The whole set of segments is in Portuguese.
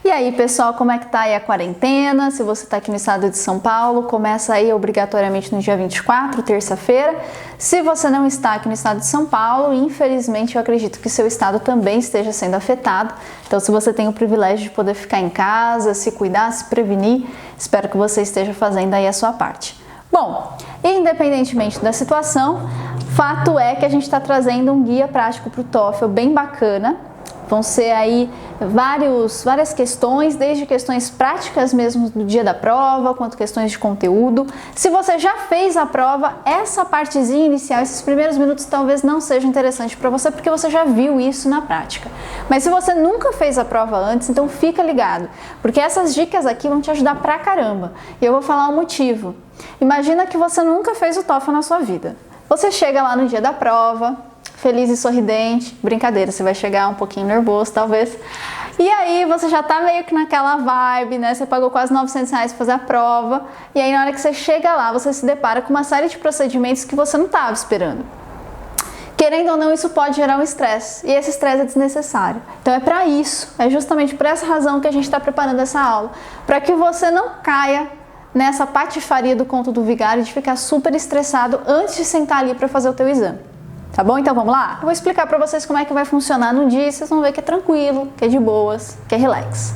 E aí, pessoal, como é que tá aí a quarentena? Se você tá aqui no estado de São Paulo, começa aí obrigatoriamente no dia 24, terça-feira. Se você não está aqui no estado de São Paulo, infelizmente eu acredito que seu estado também esteja sendo afetado. Então, se você tem o privilégio de poder ficar em casa, se cuidar, se prevenir, espero que você esteja fazendo aí a sua parte. Bom, independentemente da situação, fato é que a gente está trazendo um guia prático para o TOEFL bem bacana. Vão ser aí várias questões, desde questões práticas mesmo do dia da prova, quanto questões de conteúdo. Se você já fez a prova, essa partezinha inicial, esses primeiros minutos talvez não seja interessante para você, porque você já viu isso na prática. Mas se você nunca fez a prova antes, então fica ligado, porque essas dicas aqui vão te ajudar pra caramba. E eu vou falar o motivo. Imagina que você nunca fez o TOEFL na sua vida. Você chega lá no dia da prova, feliz e sorridente, brincadeira, você vai chegar um pouquinho nervoso talvez, e aí você já tá meio que naquela vibe, né, você pagou quase R$900 pra fazer a prova, e aí na hora que você chega lá, você se depara com uma série de procedimentos que você não estava esperando. Querendo ou não, isso pode gerar um estresse, e esse estresse é desnecessário. Então é para isso, é justamente por essa razão que a gente está preparando essa aula, para que você não caia nessa patifaria do conto do vigário de ficar super estressado antes de sentar ali para fazer o teu exame. Tá bom? Então vamos lá? Eu vou explicar pra vocês como é que vai funcionar no dia e vocês vão ver que é tranquilo, que é de boas, que é relax.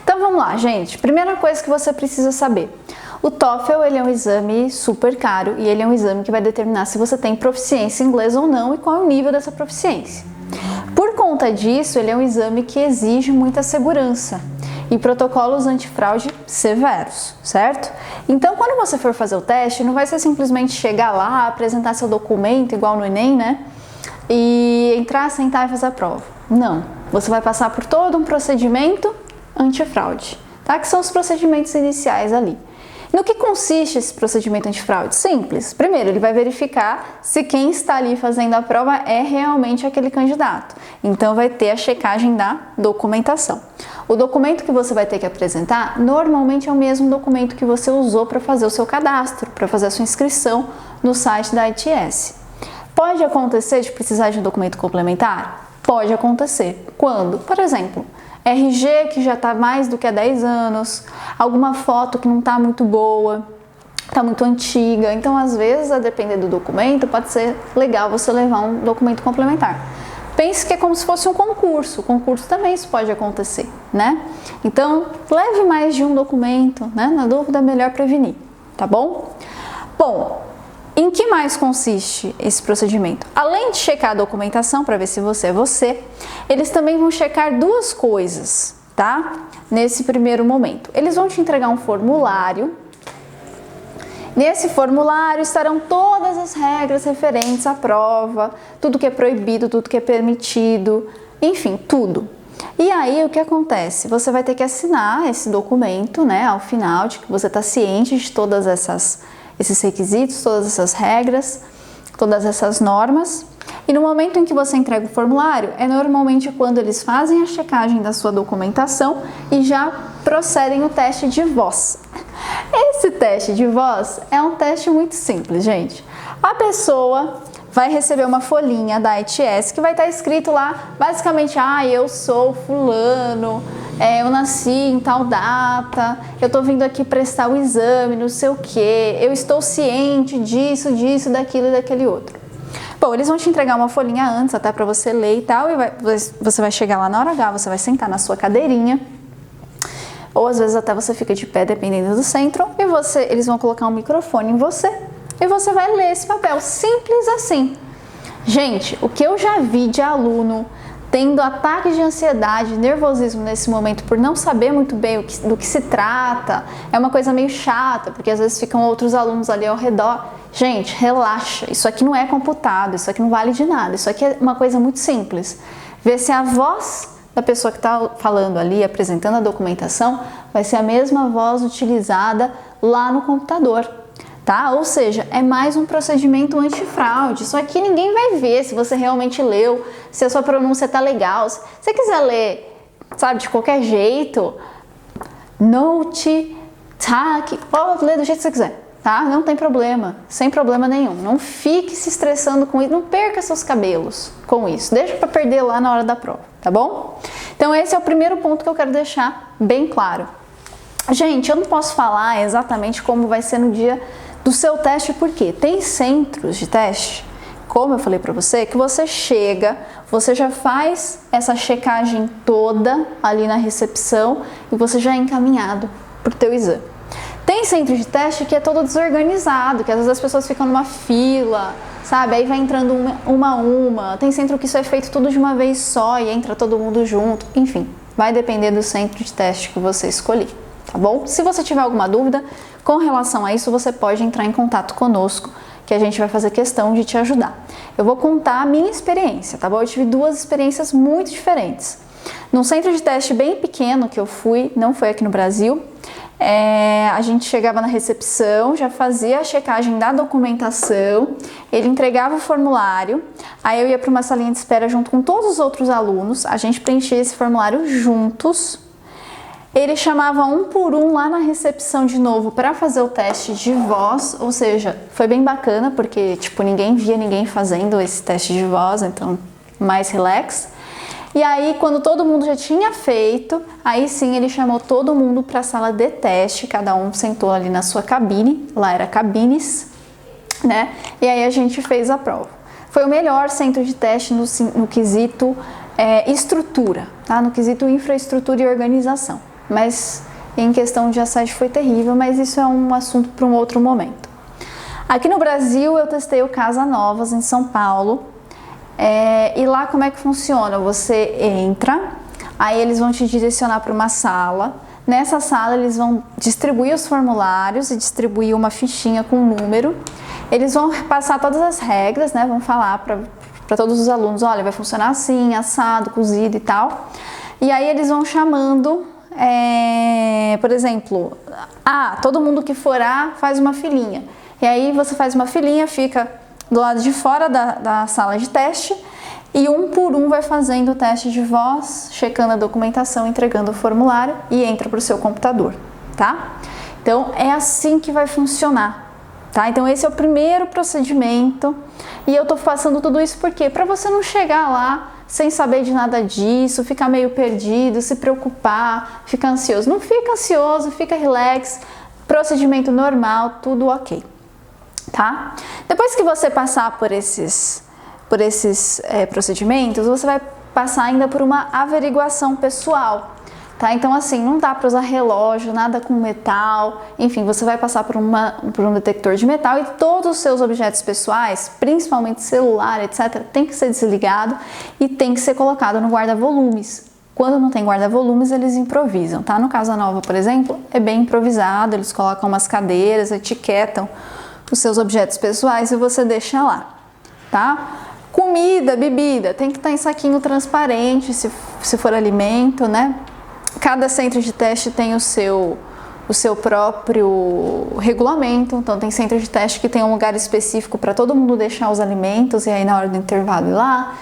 Então vamos lá, gente. Primeira coisa que você precisa saber. O TOEFL, ele é um exame super caro e ele é um exame que vai determinar se você tem proficiência em inglês ou não e qual é o nível dessa proficiência. Por conta disso, ele é um exame que exige muita segurança e protocolos antifraude severos, certo? Então, quando você for fazer o teste, não vai ser simplesmente chegar lá, apresentar seu documento, igual no Enem, né? E entrar, sentar e fazer a prova. Não. Você vai passar por todo um procedimento antifraude, tá? Que são os procedimentos iniciais ali. No que consiste esse procedimento antifraude? Simples. Primeiro, ele vai verificar se quem está ali fazendo a prova é realmente aquele candidato. Então, vai ter a checagem da documentação. O documento que você vai ter que apresentar, normalmente é o mesmo documento que você usou para fazer o seu cadastro, para fazer a sua inscrição no site da ITS. Pode acontecer de precisar de um documento complementar? Pode acontecer. Quando? Por exemplo, RG que já está mais do que há 10 anos, alguma foto que não está muito boa, está muito antiga. Então, às vezes, a depender do documento, pode ser legal você levar um documento complementar. Pense que é como se fosse um concurso. Concurso também isso pode acontecer, né? Então, leve mais de um documento, né? Na dúvida, é melhor prevenir, tá bom? Bom, em que mais consiste esse procedimento? Além de checar a documentação para ver se você é você, eles também vão checar duas coisas, tá? Nesse primeiro momento. Eles vão te entregar um formulário. Nesse formulário estarão todas as regras referentes à prova, tudo que é proibido, tudo que é permitido, enfim, tudo. E aí o que acontece? Você vai ter que assinar esse documento, né, ao final, de que você está ciente de todas esses requisitos, todas essas regras, todas essas normas. E no momento em que você entrega o formulário, é normalmente quando eles fazem a checagem da sua documentação e já procedem o teste de voz. Esse teste de voz é um teste muito simples, gente. A pessoa vai receber uma folhinha da ITS que vai estar escrito lá, basicamente, eu sou fulano, eu nasci em tal data, eu tô vindo aqui prestar o exame, não sei o que, eu estou ciente disso, daquilo e daquele outro. Bom, eles vão te entregar uma folhinha antes, até para você ler e tal, e você vai chegar lá na hora H, você vai sentar na sua cadeirinha, ou às vezes até você fica de pé, dependendo do centro, e eles vão colocar um microfone em você, e você vai ler esse papel, simples assim. Gente, o que eu já vi de aluno tendo ataques de ansiedade, nervosismo nesse momento por não saber muito bem do que se trata, é uma coisa meio chata, porque às vezes ficam outros alunos ali ao redor. Gente, relaxa, isso aqui não é computado, isso aqui não vale de nada, isso aqui é uma coisa muito simples. Vê se a voz da pessoa que está falando ali, apresentando a documentação, vai ser a mesma voz utilizada lá no computador, tá? Ou seja, é mais um procedimento antifraude. Isso aqui ninguém vai ver se você realmente leu, se a sua pronúncia tá legal. Se você quiser ler, sabe, de qualquer jeito, note, tac, pode ler do jeito que você quiser, tá? Não tem problema, sem problema nenhum. Não fique se estressando com isso, não perca seus cabelos com isso. Deixa para perder lá na hora da prova, tá bom? Então esse é o primeiro ponto que eu quero deixar bem claro. Gente, eu não posso falar exatamente como vai ser no dia do seu teste, porque tem centros de teste, como eu falei para você, que você chega, você já faz essa checagem toda ali na recepção e você já é encaminhado para o teu exame. Tem centro de teste que é todo desorganizado, que às vezes as pessoas ficam numa fila, sabe? Aí vai entrando uma a uma. Tem centro que isso é feito tudo de uma vez só e entra todo mundo junto. Enfim, vai depender do centro de teste que você escolher, tá bom? Se você tiver alguma dúvida com relação a isso, você pode entrar em contato conosco, que a gente vai fazer questão de te ajudar. Eu vou contar a minha experiência, tá bom? Eu tive duas experiências muito diferentes. Num centro de teste bem pequeno que eu fui, não foi aqui no Brasil, a gente chegava na recepção, já fazia a checagem da documentação, ele entregava o formulário, aí eu ia para uma salinha de espera junto com todos os outros alunos, a gente preenchia esse formulário juntos. Ele chamava um por um lá na recepção de novo para fazer o teste de voz, ou seja, foi bem bacana porque tipo ninguém via ninguém fazendo esse teste de voz, então mais relax. E aí quando todo mundo já tinha feito, aí sim ele chamou todo mundo para a sala de teste, cada um sentou ali na sua cabine, lá era cabines, né? E aí a gente fez a prova. Foi o melhor centro de teste no quesito estrutura, tá? No quesito infraestrutura e organização. Mas em questão de assédio foi terrível, mas isso é um assunto para um outro momento. Aqui no Brasil eu testei o Casa Novas em São Paulo, e lá como é que funciona? Você entra, aí eles vão te direcionar para uma sala, nessa sala eles vão distribuir os formulários e distribuir uma fichinha com um número, eles vão passar todas as regras, né? Vão falar para todos os alunos, olha, vai funcionar assim, assado, cozido e tal, e aí eles vão chamando. Por exemplo, todo mundo que for faz uma filinha. E aí você faz uma filinha, fica do lado de fora da sala de teste e um por um vai fazendo o teste de voz, checando a documentação, entregando o formulário e entra para o seu computador, tá? Então é assim que vai funcionar, tá? Então esse é o primeiro procedimento e eu tô passando tudo isso porque para você não chegar lá sem saber de nada disso, ficar meio perdido, se preocupar, ficar ansioso. Não fica ansioso, fica relax, procedimento normal, tudo ok, tá? Depois que você passar por esses procedimentos, você vai passar ainda por uma averiguação pessoal, tá? Então assim, não dá para usar relógio, nada com metal, enfim, você vai passar por um detector de metal e todos os seus objetos pessoais, principalmente celular, etc, tem que ser desligado e tem que ser colocado no guarda-volumes. Quando não tem guarda-volumes, eles improvisam, tá? No Casa Nova, por exemplo, é bem improvisado, eles colocam umas cadeiras, etiquetam os seus objetos pessoais e você deixa lá, tá? Comida, bebida, tem que estar em saquinho transparente, se for alimento, né? Cada centro de teste tem o seu próprio regulamento, então tem centro de teste que tem um lugar específico para todo mundo deixar os alimentos e aí na hora do intervalo ir lá.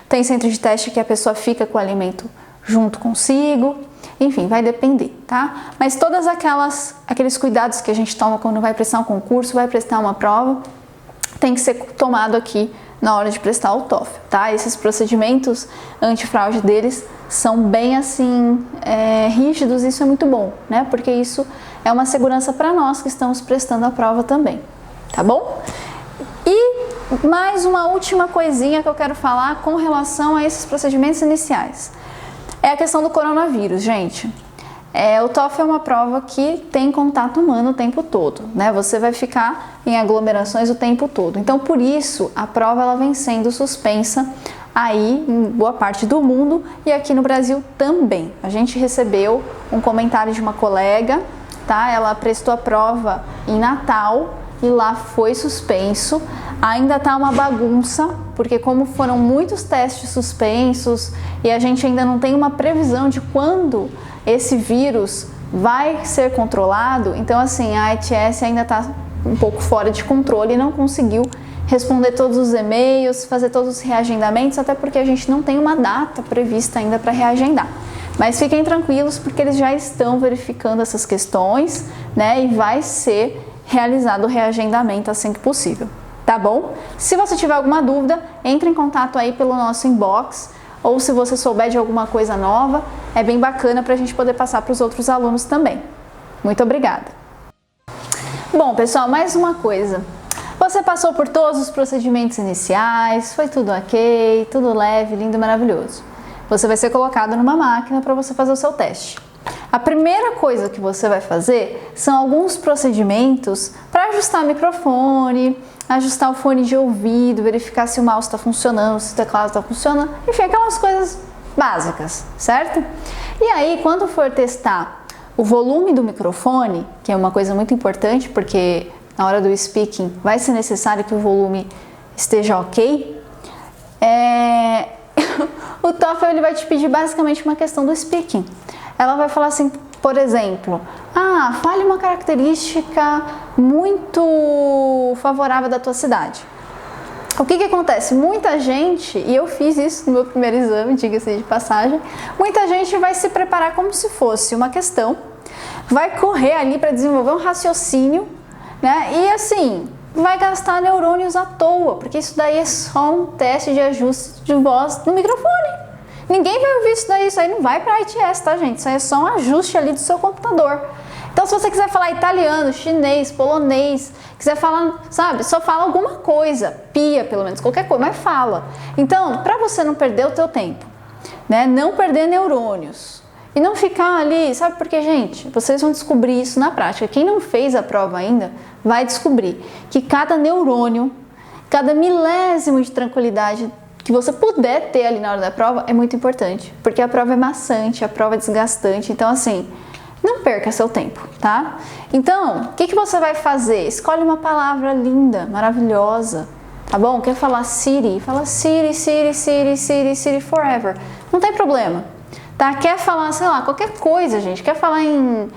Tem centro de teste que a pessoa fica com o alimento junto consigo, enfim, vai depender, tá? Mas todas aqueles cuidados que a gente toma quando vai prestar um concurso, vai prestar uma prova, tem que ser tomado aqui na hora de prestar o TOEFL, tá? Esses procedimentos antifraude deles são bem assim rígidos, isso é muito bom, né? Porque isso é uma segurança para nós que estamos prestando a prova também, tá bom? E mais uma última coisinha que eu quero falar com relação a esses procedimentos iniciais. É a questão do coronavírus, gente. O TOEFL é uma prova que tem contato humano o tempo todo, né? Você vai ficar em aglomerações o tempo todo. Então, por isso, a prova ela vem sendo suspensa aí em boa parte do mundo e aqui no Brasil também. A gente recebeu um comentário de uma colega, tá? Ela prestou a prova em Natal e lá foi suspenso. Ainda tá uma bagunça, porque como foram muitos testes suspensos e a gente ainda não tem uma previsão de quando esse vírus vai ser controlado, então assim, a ETS ainda está um pouco fora de controle e não conseguiu responder todos os e-mails, fazer todos os reagendamentos, até porque a gente não tem uma data prevista ainda para reagendar. Mas fiquem tranquilos porque eles já estão verificando essas questões, né, e vai ser realizado o reagendamento assim que possível, tá bom? Se você tiver alguma dúvida, entre em contato aí pelo nosso inbox ou se você souber de alguma coisa nova, é bem bacana para a gente poder passar para os outros alunos também. Muito obrigada! Bom, pessoal, mais uma coisa. Você passou por todos os procedimentos iniciais, foi tudo ok, tudo leve, lindo e maravilhoso. Você vai ser colocado numa máquina para você fazer o seu teste. A primeira coisa que você vai fazer são alguns procedimentos para ajustar o microfone, ajustar o fone de ouvido, verificar se o mouse está funcionando, se o teclado está funcionando, enfim, aquelas coisas básicas, certo? E aí, quando for testar o volume do microfone, que é uma coisa muito importante, porque na hora do speaking vai ser necessário que o volume esteja ok, o TOEFL ele vai te pedir basicamente uma questão do speaking. Ela vai falar assim, por exemplo, fale uma característica muito favorável da tua cidade. O que acontece? Muita gente, e eu fiz isso no meu primeiro exame, diga-se de passagem, muita gente vai se preparar como se fosse uma questão, vai correr ali para desenvolver um raciocínio, né? E assim, vai gastar neurônios à toa, porque isso daí é só um teste de ajuste de voz no microfone. Ninguém vai ouvir isso aí não vai para ITS, tá, gente? Isso aí é só um ajuste ali do seu computador. Então, se você quiser falar italiano, chinês, polonês, quiser falar, sabe, só fala alguma coisa, pia pelo menos, qualquer coisa, mas fala. Então, para você não perder o teu tempo, né, não perder neurônios e não ficar ali, sabe, porque, gente, vocês vão descobrir isso na prática. Quem não fez a prova ainda vai descobrir que cada neurônio, cada milésimo de tranquilidade que você puder ter ali na hora da prova é muito importante, porque a prova é maçante, a prova é desgastante, então assim, não perca seu tempo, tá? Então, o que você vai fazer? Escolhe uma palavra linda, maravilhosa, tá bom? Quer falar City? Fala City, City, City, City, City forever. Não tem problema, tá? Quer falar, sei lá, qualquer coisa, gente. Quer falar em,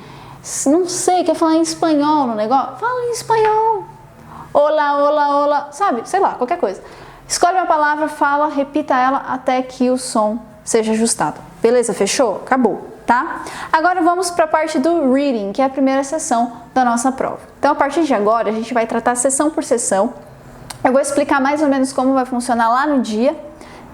não sei, quer falar em espanhol no negócio? Fala em espanhol. Olá, olá, olá, sabe? Sei lá, qualquer coisa. Escolhe uma palavra, fala, repita ela até que o som seja ajustado. Beleza? Fechou? Acabou, tá? Agora vamos para a parte do reading, que é a primeira sessão da nossa prova. Então, a partir de agora, a gente vai tratar sessão por sessão. Eu vou explicar mais ou menos como vai funcionar lá no dia,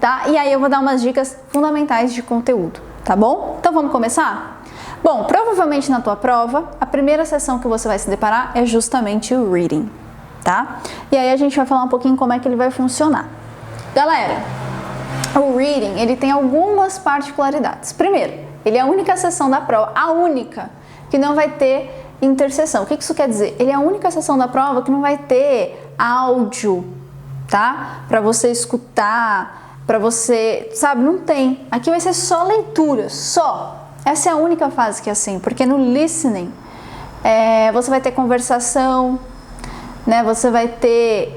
tá? E aí eu vou dar umas dicas fundamentais de conteúdo, tá bom? Então, vamos começar? Bom, provavelmente na tua prova, a primeira sessão que você vai se deparar é justamente o reading. Tá? E aí a gente vai falar um pouquinho como é que ele vai funcionar. Galera, o reading, ele tem algumas particularidades. Primeiro, ele é a única sessão da prova, a única, que não vai ter interseção. O que isso quer dizer? Ele é a única sessão da prova que não vai ter áudio, tá? Para você escutar, para você, sabe, não tem. Aqui vai ser só leitura, só. Essa é a única fase que é assim, porque no listening, você vai ter conversação, né? Você vai ter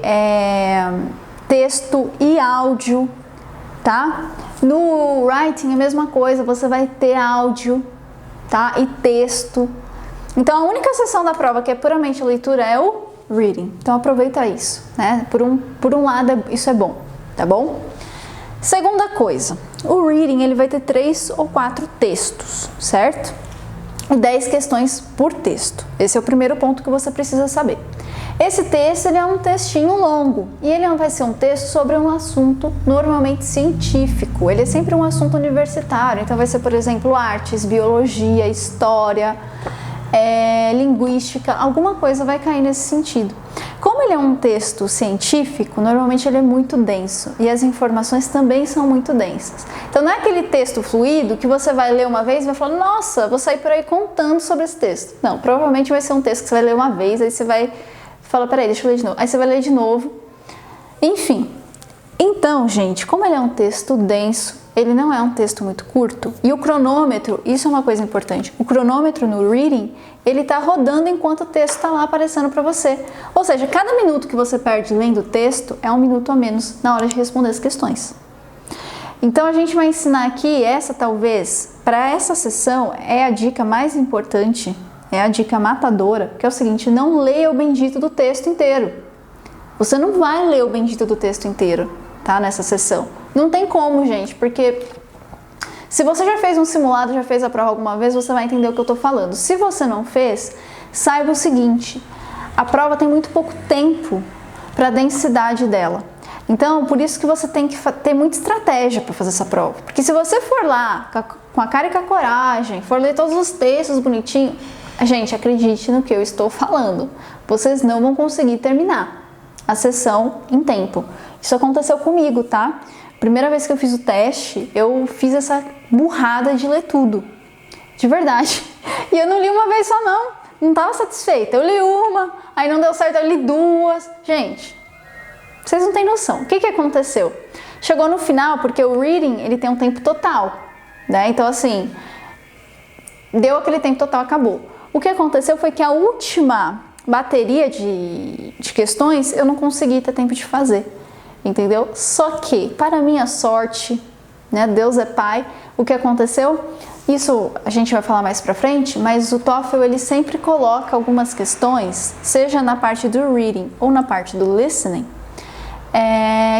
texto e áudio, tá? No writing a mesma coisa, você vai ter áudio, tá? E texto. Então a única sessão da prova que é puramente leitura é o reading. Então aproveita isso, né? Por um lado isso é bom, tá bom? Segunda coisa, o reading ele vai ter 3 ou 4 textos, certo? E 10 questões por texto. Esse é o primeiro ponto que você precisa saber. Esse texto ele é um textinho longo e ele vai ser um texto sobre um assunto normalmente científico. Ele é sempre um assunto universitário, então vai ser, por exemplo, artes, biologia, história, linguística, alguma coisa vai cair nesse sentido. Como ele é um texto científico, normalmente ele é muito denso e as informações também são muito densas. Então não é aquele texto fluido que você vai ler uma vez e vai falar, nossa, vou sair por aí contando sobre esse texto. Não, provavelmente vai ser um texto que você vai ler uma vez, aí você vai fala, peraí, deixa eu ler de novo. Aí você vai ler de novo. Enfim. Então, gente, como ele é um texto denso, ele não é um texto muito curto. E o cronômetro, isso é uma coisa importante. O cronômetro no reading, ele tá rodando enquanto o texto tá lá aparecendo para você. Ou seja, cada minuto que você perde lendo o texto é 1 minuto a menos na hora de responder as questões. Então, a gente vai ensinar aqui, talvez, para essa sessão, é a dica mais importante. É a dica matadora, que é o seguinte, não leia o bendito do texto inteiro. Você não vai ler o bendito do texto inteiro, tá? Nessa sessão. Não tem como, gente, porque se você já fez um simulado, já fez a prova alguma vez, você vai entender o que eu tô falando. Se você não fez, saiba o seguinte, a prova tem muito pouco tempo para a densidade dela. Então, por isso que você tem que ter muita estratégia para fazer essa prova. Porque se você for lá com a cara e com a coragem, for ler todos os textos bonitinho, gente, acredite no que eu estou falando. Vocês não vão conseguir terminar a sessão em tempo. Isso aconteceu comigo, tá? Primeira vez que eu fiz o teste, eu fiz essa burrada de ler tudo. De verdade. E eu não li uma vez só, não. Não estava satisfeita. Eu li uma, aí não deu certo, eu li duas. Gente, vocês não têm noção. O que aconteceu? Chegou no final, porque o reading, ele tem um tempo total, né? Então, assim, deu aquele tempo total, acabou. O que aconteceu foi que a última bateria de questões eu não consegui ter tempo de fazer, entendeu? Só que, para minha sorte, né, Deus é Pai, o que aconteceu? Isso a gente vai falar mais pra frente, mas o TOEFL ele sempre coloca algumas questões, seja na parte do reading ou na parte do listening,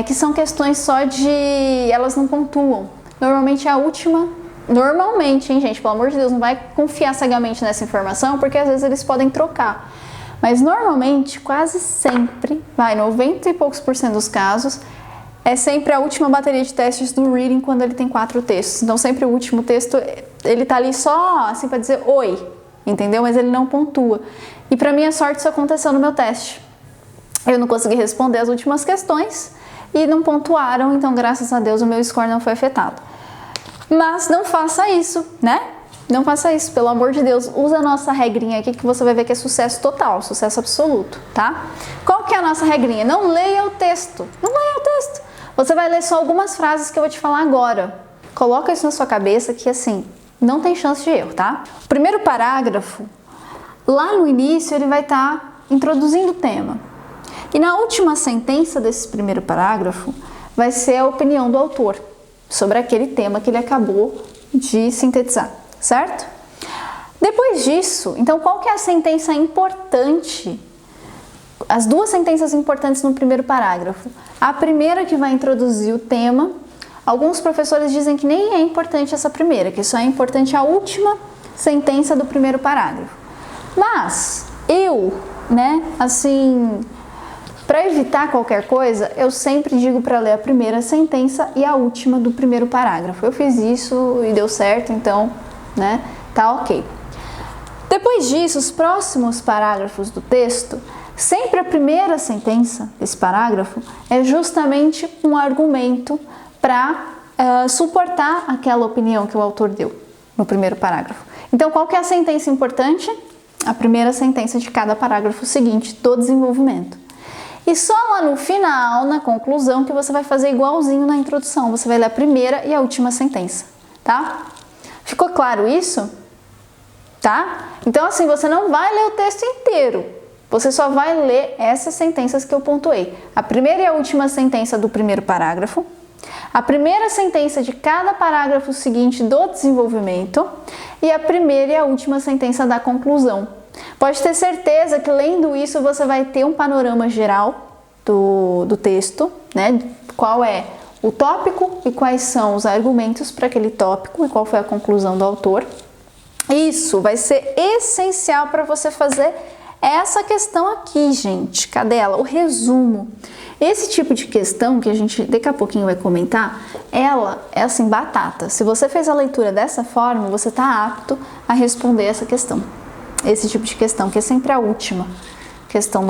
que são questões só de... elas não pontuam. Normalmente a última... Normalmente, hein, gente? Pelo amor de Deus, não vai confiar cegamente nessa informação, porque às vezes eles podem trocar. Mas normalmente, quase sempre, 90 e poucos % dos casos, é sempre a última bateria de testes do reading quando ele tem 4 textos. Então sempre o último texto, ele tá ali só assim para dizer oi, entendeu? Mas ele não pontua. E para minha sorte isso aconteceu no meu teste. Eu não consegui responder as últimas questões e não pontuaram, então graças a Deus o meu score não foi afetado. Mas não faça isso, né? Não faça isso, pelo amor de Deus. Usa a nossa regrinha aqui que você vai ver que é sucesso total, sucesso absoluto, tá? Qual que é a nossa regrinha? Não leia o texto. Não leia o texto. Você vai ler só algumas frases que eu vou te falar agora. Coloca isso na sua cabeça que, assim, não tem chance de erro, tá? O primeiro parágrafo, lá no início, ele vai estar introduzindo o tema. E na última sentença desse primeiro parágrafo, vai ser a opinião do autor sobre aquele tema que ele acabou de sintetizar, certo? Depois disso, então qual que é a sentença importante? As duas sentenças importantes no primeiro parágrafo. A primeira que vai introduzir o tema, alguns professores dizem que nem é importante essa primeira, que só é importante a última sentença do primeiro parágrafo. Mas eu, né, assim, para evitar qualquer coisa, eu sempre digo para ler a primeira sentença e a última do primeiro parágrafo. Eu fiz isso e deu certo, então, né, tá ok. Depois disso, os próximos parágrafos do texto, sempre a primeira sentença desse parágrafo é justamente um argumento para suportar aquela opinião que o autor deu no primeiro parágrafo. Então, qual que é a sentença importante? A primeira sentença de cada parágrafo seguinte do desenvolvimento. E só lá no final, na conclusão, que você vai fazer igualzinho na introdução. Você vai ler a primeira e a última sentença, tá? Ficou claro isso? Tá? Então, assim, você não vai ler o texto inteiro. Você só vai ler essas sentenças que eu pontuei. A primeira e a última sentença do primeiro parágrafo, a primeira sentença de cada parágrafo seguinte do desenvolvimento e a primeira e a última sentença da conclusão. Pode ter certeza que lendo isso você vai ter um panorama geral do texto, né? Qual é o tópico e quais são os argumentos para aquele tópico e qual foi a conclusão do autor. Isso vai ser essencial para você fazer essa questão aqui, gente. Cadê ela? O resumo. Esse tipo de questão que a gente daqui a pouquinho vai comentar, ela é assim, batata. Se você fez a leitura dessa forma, você está apto a responder essa questão. Esse tipo de questão, que é sempre a última questão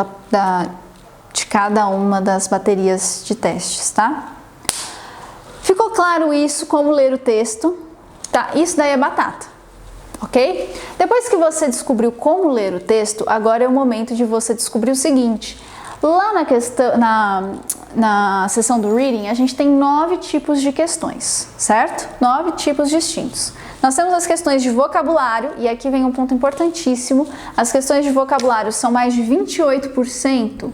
de cada uma das baterias de testes, tá? Ficou claro isso, como ler o texto? Tá, isso daí é batata, ok? Depois que você descobriu como ler o texto, agora é o momento de você descobrir o seguinte. Lá na seção do reading, a gente tem 9 tipos de questões, certo? 9 tipos distintos. Nós temos as questões de vocabulário, e aqui vem um ponto importantíssimo. As questões de vocabulário são mais de 28%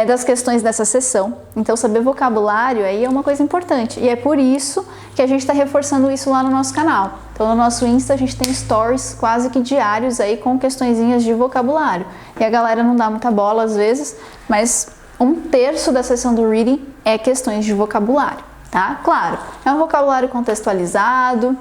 das questões dessa sessão. Então, saber vocabulário aí é uma coisa importante. E é por isso que a gente está reforçando isso lá no nosso canal. Então, no nosso Insta, a gente tem stories quase que diários aí com questõezinhas de vocabulário. E a galera não dá muita bola às vezes, mas 1/3 da sessão do reading é questões de vocabulário, tá? Claro, é um vocabulário contextualizado,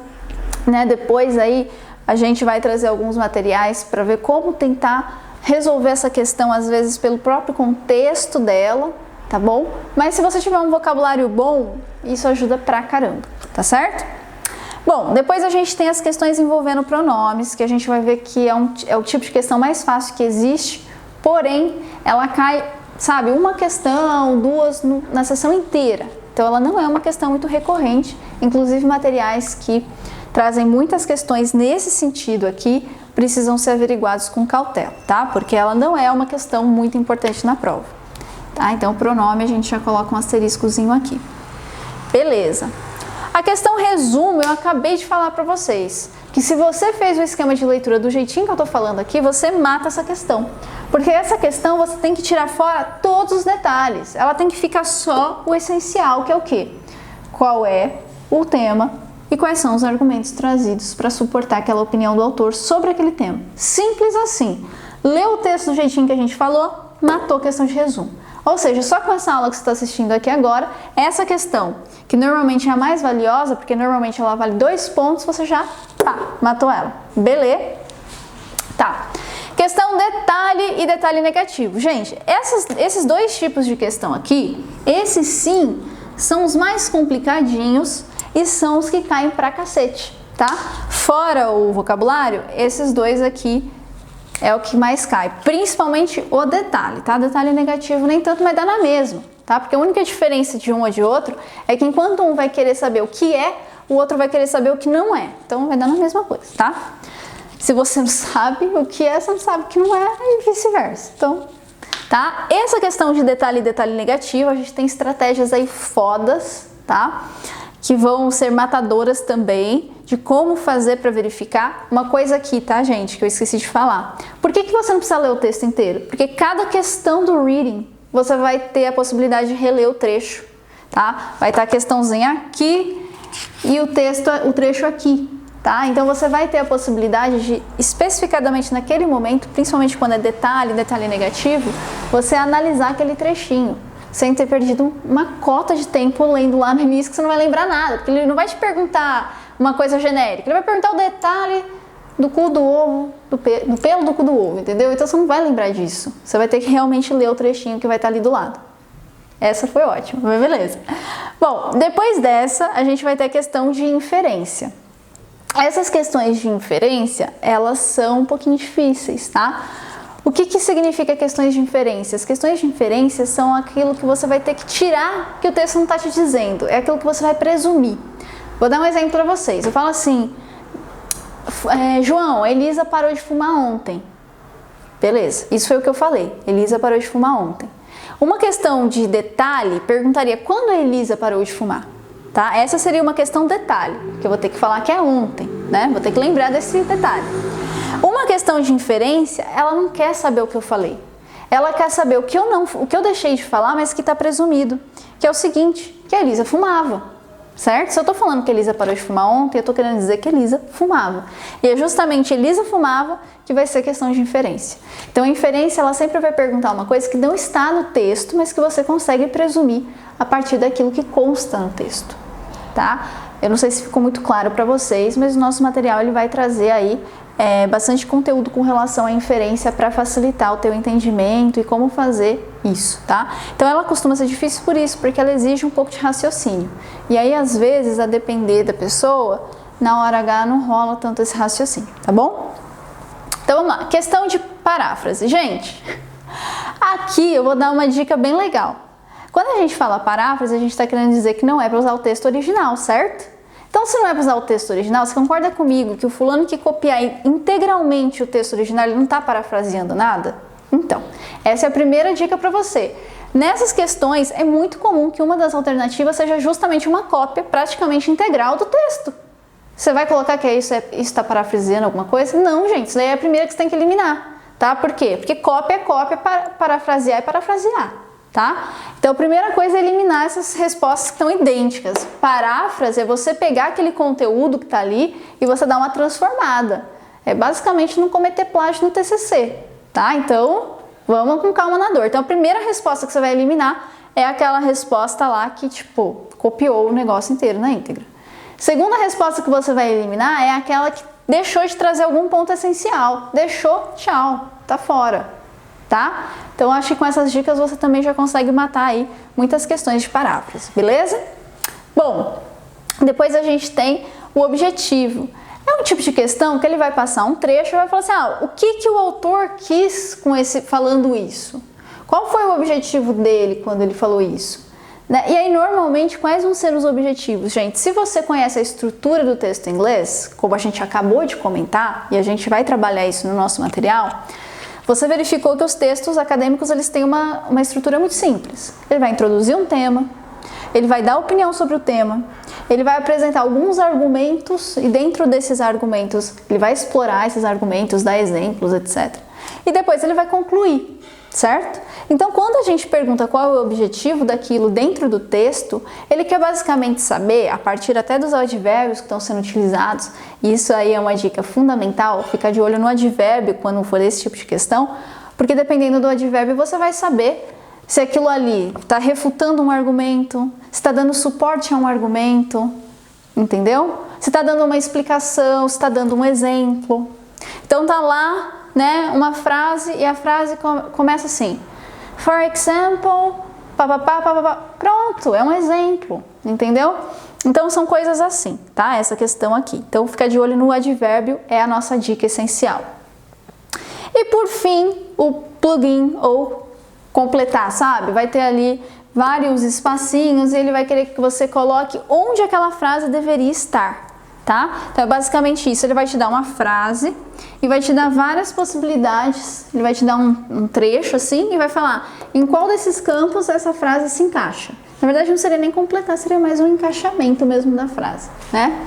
né? Depois aí a gente vai trazer alguns materiais para ver como tentar resolver essa questão, às vezes pelo próprio contexto dela, tá bom? Mas se você tiver um vocabulário bom, isso ajuda pra caramba, tá certo? Bom, depois a gente tem as questões envolvendo pronomes, que a gente vai ver que é o tipo de questão mais fácil que existe, porém, ela cai, sabe, uma questão, duas na sessão inteira. Então, ela não é uma questão muito recorrente, inclusive materiais que trazem muitas questões nesse sentido aqui, precisam ser averiguados com cautela, tá? Porque ela não é uma questão muito importante na prova, tá? Então, o pronome a gente já coloca um asteriscozinho aqui. Beleza. A questão resumo, eu acabei de falar para vocês, que se você fez o esquema de leitura do jeitinho que eu tô falando aqui, você mata essa questão. Porque essa questão você tem que tirar fora todos os detalhes. Ela tem que ficar só o essencial, que é o quê? Qual é o tema e quais são os argumentos trazidos para suportar aquela opinião do autor sobre aquele tema. Simples assim. Leu o texto do jeitinho que a gente falou, matou a questão de resumo. Ou seja, só com essa aula que você está assistindo aqui agora, essa questão, que normalmente é a mais valiosa, porque normalmente ela vale 2 pontos, você já, matou ela. Beleza? Tá. Questão detalhe e detalhe negativo. Gente, esses dois tipos de questão aqui, esses sim, são os mais complicadinhos e são os que caem pra cacete, tá? Fora o vocabulário, esses dois aqui é o que mais cai, principalmente o detalhe, tá? Detalhe negativo nem tanto, mas dá na mesma, tá? Porque a única diferença de um ou de outro é que enquanto um vai querer saber o que é, o outro vai querer saber o que não é. Então vai dar na mesma coisa, tá? Se você não sabe o que é, você não sabe o que não é e vice-versa. Então, tá? Essa questão de detalhe e detalhe negativo, a gente tem estratégias aí fodas, tá? Que vão ser matadoras também, de como fazer para verificar. Uma coisa aqui, tá, gente, que eu esqueci de falar. Por que você não precisa ler o texto inteiro? Porque cada questão do reading, você vai ter a possibilidade de reler o trecho, tá? Vai estar a questãozinha aqui e o trecho aqui, tá? Então, você vai ter a possibilidade de, especificadamente naquele momento, principalmente quando é detalhe negativo, você analisar aquele trechinho, sem ter perdido uma cota de tempo lendo lá no início que você não vai lembrar nada, porque ele não vai te perguntar uma coisa genérica, ele vai perguntar o detalhe do cu do ovo, do pelo do cu do ovo, entendeu? Então você não vai lembrar disso, você vai ter que realmente ler o trechinho que vai estar ali do lado. Essa foi ótima, mas beleza. Bom, depois dessa, a gente vai ter a questão de inferência. Essas questões de inferência, elas são um pouquinho difíceis, tá? O que significa questões de inferência? As questões de inferência são aquilo que você vai ter que tirar que o texto não está te dizendo, é aquilo que você vai presumir. Vou dar um exemplo para vocês. Eu falo assim, João, Elisa parou de fumar ontem. Beleza, isso foi o que eu falei, Elisa parou de fumar ontem. Uma questão de detalhe perguntaria quando a Elisa parou de fumar, tá? Essa seria uma questão detalhe, que eu vou ter que falar que é ontem, né? Vou ter que lembrar desse detalhe. Uma questão de inferência, ela não quer saber o que eu falei. Ela quer saber o que eu deixei de falar, mas que está presumido. Que é o seguinte, que a Elisa fumava, certo? Se eu estou falando que a Elisa parou de fumar ontem, eu estou querendo dizer que a Elisa fumava. E é justamente Elisa fumava que vai ser questão de inferência. Então, a inferência, ela sempre vai perguntar uma coisa que não está no texto, mas que você consegue presumir a partir daquilo que consta no texto, tá? Eu não sei se ficou muito claro para vocês, mas o nosso material ele vai trazer aí bastante conteúdo com relação à inferência para facilitar o teu entendimento e como fazer isso, tá? Então ela costuma ser difícil por isso, porque ela exige um pouco de raciocínio. E aí, às vezes, a depender da pessoa, na hora H não rola tanto esse raciocínio, tá bom? Então vamos lá, questão de paráfrase. Gente, aqui eu vou dar uma dica bem legal. Quando a gente fala paráfrase, a gente está querendo dizer que não é para usar o texto original, certo? Então, se não é para usar o texto original, você concorda comigo que o fulano que copiar integralmente o texto original, ele não está parafraseando nada? Então, essa é a primeira dica para você. Nessas questões, é muito comum que uma das alternativas seja justamente uma cópia praticamente integral do texto. Você vai colocar que isso está parafraseando alguma coisa? Não, gente, isso daí é a primeira que você tem que eliminar, tá? Por quê? Porque cópia é cópia, parafrasear é parafrasear. Tá? Então, a primeira coisa é eliminar essas respostas que estão idênticas. Paráfrase é você pegar aquele conteúdo que está ali e você dar uma transformada. É basicamente não cometer plágio no TCC, tá? Então, vamos com calma na dor. Então, a primeira resposta que você vai eliminar é aquela resposta lá que, tipo, copiou o negócio inteiro na íntegra. Segunda resposta que você vai eliminar é aquela que deixou de trazer algum ponto essencial. Deixou, tchau, tá fora. tá? Então acho que com essas dicas você também já consegue matar aí muitas questões de paráfrase, beleza? Bom, depois a gente tem o objetivo. É um tipo de questão que ele vai passar um trecho e vai falar assim, o que o autor quis com falando isso? Qual foi o objetivo dele quando ele falou isso? Né? E aí, normalmente, quais vão ser os objetivos? Gente, se você conhece a estrutura do texto em inglês, como a gente acabou de comentar, e a gente vai trabalhar isso no nosso material, você verificou que os textos acadêmicos eles têm uma estrutura muito simples. Ele vai introduzir um tema, ele vai dar opinião sobre o tema, ele vai apresentar alguns argumentos e dentro desses argumentos ele vai explorar esses argumentos, dar exemplos, etc. E depois ele vai concluir, certo? Então, quando a gente pergunta qual é o objetivo daquilo dentro do texto, ele quer basicamente saber, a partir até dos advérbios que estão sendo utilizados, e isso aí é uma dica fundamental, ficar de olho no advérbio quando for esse tipo de questão, porque dependendo do advérbio você vai saber se aquilo ali está refutando um argumento, se está dando suporte a um argumento, entendeu? Se está dando uma explicação, se está dando um exemplo. Então tá lá, né, uma frase e a frase começa assim, for example, papapá, papapá. Pronto, é um exemplo, entendeu? Então são coisas assim, tá? Essa questão aqui. Então fica de olho no advérbio, é a nossa dica essencial. E por fim, o plugin ou completar, sabe? Vai ter ali vários espacinhos e ele vai querer que você coloque onde aquela frase deveria estar, tá? Então é basicamente isso, ele vai te dar uma frase e vai te dar várias possibilidades, ele vai te dar um trecho assim e vai falar em qual desses campos essa frase se encaixa. Na verdade não seria nem completar, seria mais um encaixamento mesmo da frase, né?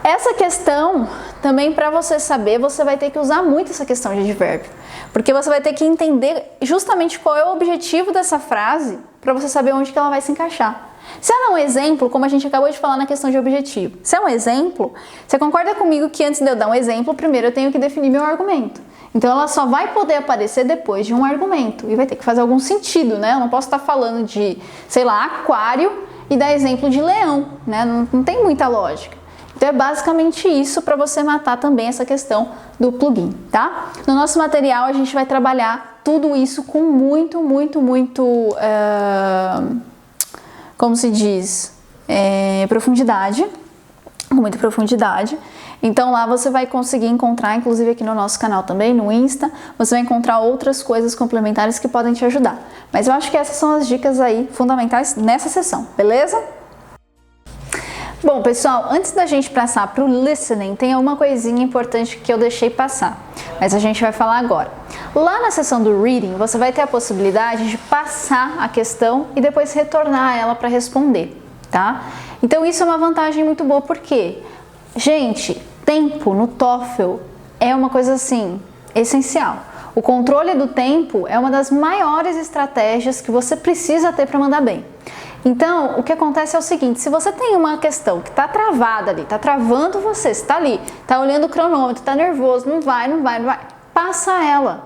Essa questão, também para você saber, você vai ter que usar muito essa questão de advérbio, porque você vai ter que entender justamente qual é o objetivo dessa frase para você saber onde que ela vai se encaixar. Se ela é um exemplo, como a gente acabou de falar na questão de objetivo, se é um exemplo, você concorda comigo que antes de eu dar um exemplo, primeiro eu tenho que definir meu argumento. Então ela só vai poder aparecer depois de um argumento e vai ter que fazer algum sentido, né? Eu não posso estar falando de, sei lá, aquário e dar exemplo de leão, né? Não tem muita lógica. Então é basicamente isso para você matar também essa questão do plugin, tá? No nosso material a gente vai trabalhar tudo isso com muito, como se diz, profundidade, com muita profundidade. Então lá você vai conseguir encontrar, inclusive aqui no nosso canal também, no Insta, você vai encontrar outras coisas complementares que podem te ajudar. Mas eu acho que essas são as dicas aí fundamentais nessa sessão, beleza? Bom, pessoal, antes da gente passar para o listening, tem uma coisinha importante que eu deixei passar, mas a gente vai falar agora. Lá na seção do reading, você vai ter a possibilidade de passar a questão e depois retornar a ela para responder, tá? Então isso é uma vantagem muito boa, porque, gente, tempo no TOEFL é uma coisa assim, essencial. O controle do tempo é uma das maiores estratégias que você precisa ter para mandar bem. Então, o que acontece é o seguinte, se você tem uma questão que está travada ali, está travando você está ali, está olhando o cronômetro, está nervoso, não vai, passa ela.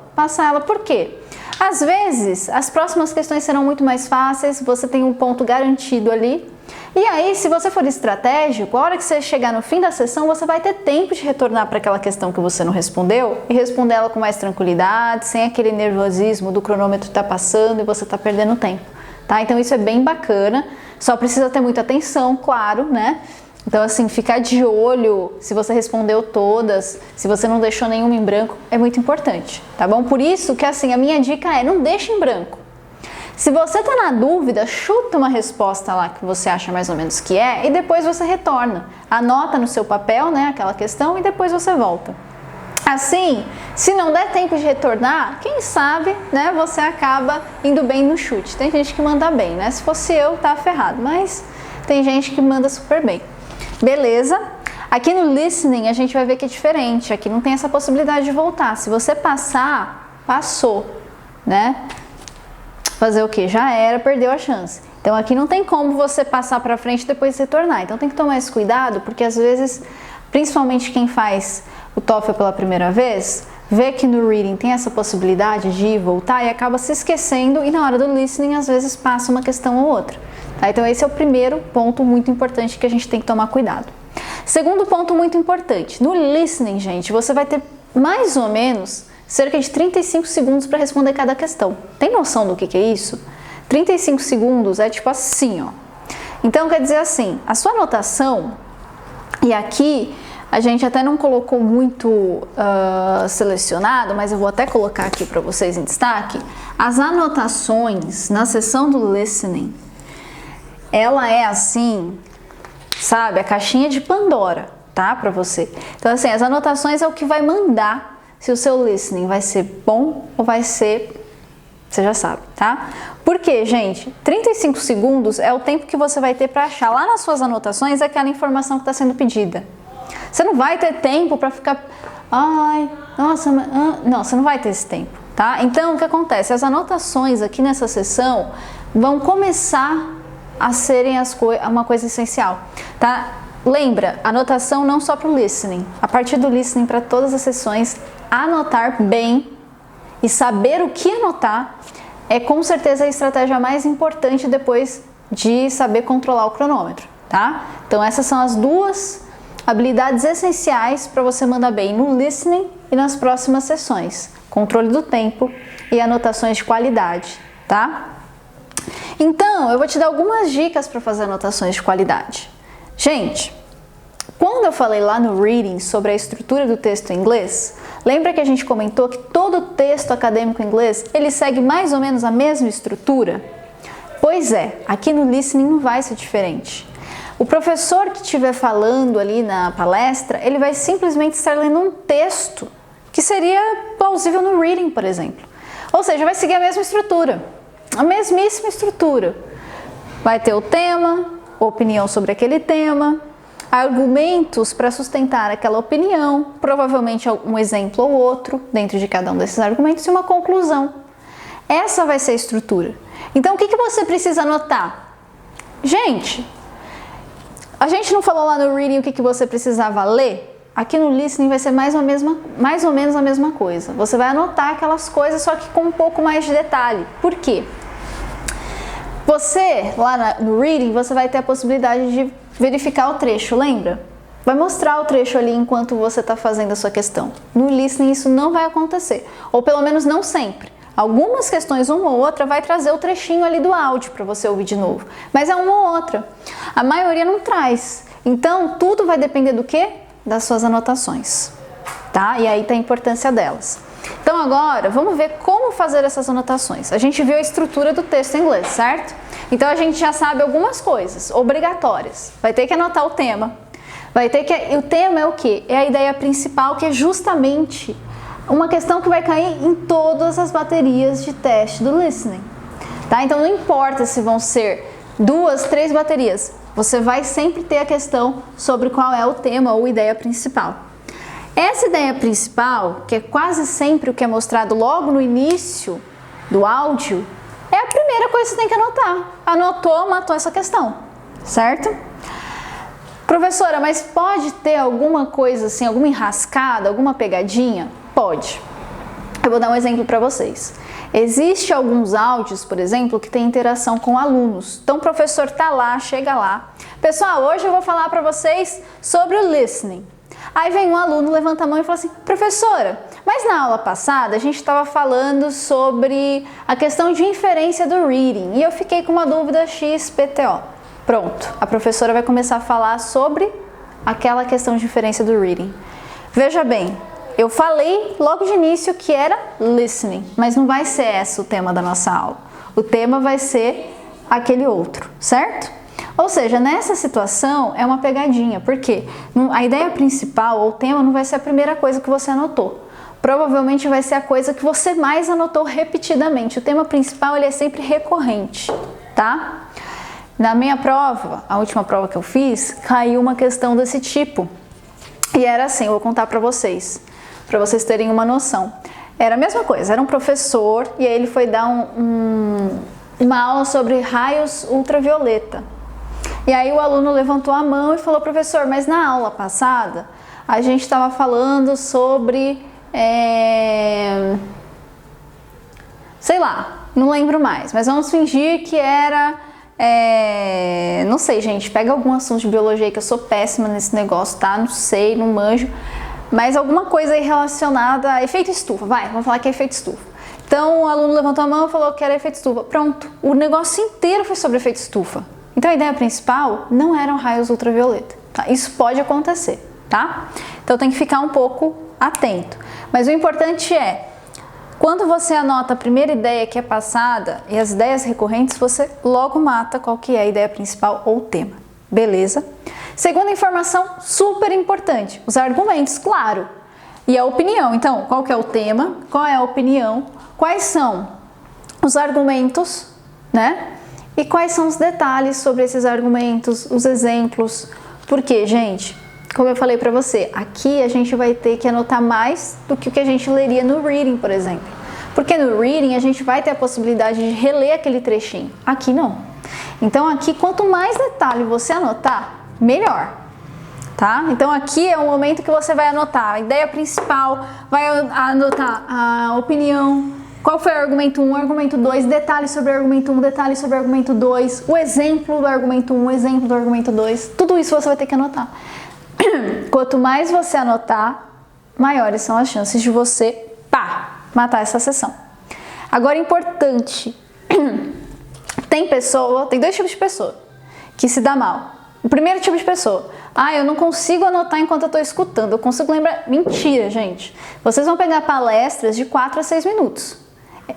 Por quê? Às vezes, as próximas questões serão muito mais fáceis, você tem um ponto garantido ali, e aí, se você for estratégico, a hora que você chegar no fim da sessão, você vai ter tempo de retornar para aquela questão que você não respondeu e responder ela com mais tranquilidade, sem aquele nervosismo do cronômetro estar passando e você está perdendo tempo. Tá? Então isso é bem bacana, só precisa ter muita atenção, claro, né? Então assim, ficar de olho se você respondeu todas, se você não deixou nenhuma em branco, é muito importante, tá bom? Por isso que assim, a minha dica é, não deixe em branco. Se você tá na dúvida, chuta uma resposta lá que você acha mais ou menos que é e depois você retorna. Anota no seu papel, né, aquela questão e depois você volta. Assim, se não der tempo de retornar, quem sabe, né, você acaba indo bem no chute. Tem gente que manda bem, né? Se fosse eu, tá ferrado, mas tem gente que manda super bem. Beleza? Aqui no listening a gente vai ver que é diferente. Aqui não tem essa possibilidade de voltar. Se você passar, passou, né? Fazer o que? Já era, perdeu a chance. Então aqui não tem como você passar para frente e depois retornar. Então tem que tomar esse cuidado, porque às vezes, principalmente quem faz o TOEFL pela primeira vez, vê que no reading tem essa possibilidade de ir e voltar e acaba se esquecendo e na hora do listening às vezes passa uma questão ou outra. Tá? Então esse é o primeiro ponto muito importante que a gente tem que tomar cuidado. Segundo ponto muito importante, no listening, gente, você vai ter mais ou menos cerca de 35 segundos para responder cada questão. Tem noção do que é isso? 35 segundos é tipo assim, ó. Então quer dizer assim, a sua anotação, e aqui a gente até não colocou muito selecionado, mas eu vou até colocar aqui para vocês em destaque, as anotações na seção do listening, ela é assim, sabe, a caixinha de Pandora, tá, para você. Então assim, as anotações é o que vai mandar se o seu listening vai ser bom ou vai ser, você já sabe, tá? Porque, gente, 35 segundos é o tempo que você vai ter para achar lá nas suas anotações aquela informação que está sendo pedida. Você não vai ter tempo para ficar, ai, nossa, não, você não vai ter esse tempo, tá? Então, o que acontece? As anotações aqui nessa sessão vão começar a serem uma coisa essencial, tá? Lembra, anotação não só para o listening, a partir do listening para todas as sessões, anotar bem e saber o que anotar é com certeza a estratégia mais importante depois de saber controlar o cronômetro, tá? Então, essas são as duas habilidades essenciais para você mandar bem no listening e nas próximas sessões. Controle do tempo e anotações de qualidade, tá? Então, eu vou te dar algumas dicas para fazer anotações de qualidade. Gente, quando eu falei lá no reading sobre a estrutura do texto em inglês, lembra que a gente comentou que todo texto acadêmico em inglês, ele segue mais ou menos a mesma estrutura? Pois é, aqui no listening não vai ser diferente. O professor que estiver falando ali na palestra, ele vai simplesmente estar lendo um texto que seria plausível no reading, por exemplo. Ou seja, vai seguir a mesma estrutura, a mesmíssima estrutura. Vai ter o tema, opinião sobre aquele tema, argumentos para sustentar aquela opinião, provavelmente um exemplo ou outro dentro de cada um desses argumentos e uma conclusão. Essa vai ser a estrutura. Então, o que você precisa anotar? Gente, a gente não falou lá no reading o que você precisava ler? Aqui no listening vai ser mais ou menos a mesma coisa. Você vai anotar aquelas coisas, só que com um pouco mais de detalhe. Por quê? Você, lá no reading, você vai ter a possibilidade de verificar o trecho, lembra? Vai mostrar o trecho ali enquanto você está fazendo a sua questão. No listening isso não vai acontecer, ou pelo menos não sempre. Algumas questões, uma ou outra, vai trazer o trechinho ali do áudio para você ouvir de novo, mas é uma ou outra. A maioria não traz. Então, tudo vai depender do quê? Das suas anotações, tá? E aí tá a importância delas. Então agora, vamos ver como fazer essas anotações. A gente viu a estrutura do texto em inglês, certo? Então a gente já sabe algumas coisas obrigatórias. Vai ter que anotar o tema. E o tema é o quê? É a ideia principal, que é justamente uma questão que vai cair em todas as baterias de teste do listening, tá? Então não importa se vão ser 2, 3 baterias, você vai sempre ter a questão sobre qual é o tema ou ideia principal. Essa ideia principal, que é quase sempre o que é mostrado logo no início do áudio, é a primeira coisa que você tem que anotar. Anotou, matou essa questão, certo? Professora, mas pode ter alguma coisa assim, alguma enrascada, alguma pegadinha? Pode. Eu vou dar um exemplo para vocês. Existem alguns áudios, por exemplo, que tem interação com alunos. Então o professor tá lá, chega lá. Pessoal, hoje eu vou falar para vocês sobre o listening. Aí vem um aluno, levanta a mão e fala assim: professora, mas na aula passada a gente estava falando sobre a questão de inferência do reading e eu fiquei com uma dúvida XPTO. Pronto, a professora vai começar a falar sobre aquela questão de inferência do reading. Veja bem, eu falei logo de início que era listening, mas não vai ser esse o tema da nossa aula. O tema vai ser aquele outro, certo? Ou seja, nessa situação é uma pegadinha, porque a ideia principal ou o tema não vai ser a primeira coisa que você anotou. Provavelmente vai ser a coisa que você mais anotou repetidamente. O tema principal ele é sempre recorrente, tá? Na minha prova, a última prova que eu fiz, caiu uma questão desse tipo. E era assim, eu vou contar para vocês terem uma noção. Era a mesma coisa, era um professor e aí ele foi dar uma aula sobre raios ultravioleta. E aí o aluno levantou a mão e falou: professor, mas na aula passada a gente estava falando sobre, sei lá, não lembro mais, mas vamos fingir que era, não sei, gente, pega algum assunto de biologia que eu sou péssima nesse negócio, tá? Não sei, não manjo. mas alguma coisa aí relacionada a efeito estufa, vamos falar que é efeito estufa. Então o aluno levantou a mão e falou que era efeito estufa. Pronto, o negócio inteiro foi sobre efeito estufa. Então a ideia principal não eram raios ultravioleta, tá? Isso pode acontecer, tá? Então tem que ficar um pouco atento. Mas o importante é, quando você anota a primeira ideia que é passada e as ideias recorrentes, você logo mata qual que é a ideia principal ou tema, beleza? Segunda informação super importante, os argumentos, claro, e a opinião. Então, qual que é o tema, qual é a opinião, quais são os argumentos, né? E quais são os detalhes sobre esses argumentos, os exemplos. Porque, gente, como eu falei pra você, aqui a gente vai ter que anotar mais do que o que a gente leria no reading, por exemplo. Porque no reading a gente vai ter a possibilidade de reler aquele trechinho. Aqui não. Então aqui, quanto mais detalhe você anotar, melhor. Tá? Então aqui é o momento que você vai anotar a ideia principal, vai anotar a opinião, qual foi o argumento 1, argumento 2, detalhes sobre o argumento 1, detalhes sobre o argumento 2, o exemplo do argumento 1, o exemplo do argumento 2, tudo isso você vai ter que anotar. Quanto mais você anotar, maiores são as chances de você, matar essa sessão. Agora, importante, tem dois tipos de pessoa que se dá mal. O primeiro tipo de pessoa, eu não consigo anotar enquanto eu estou escutando, eu consigo lembrar. Mentira, gente. Vocês vão pegar palestras de 4 a 6 minutos.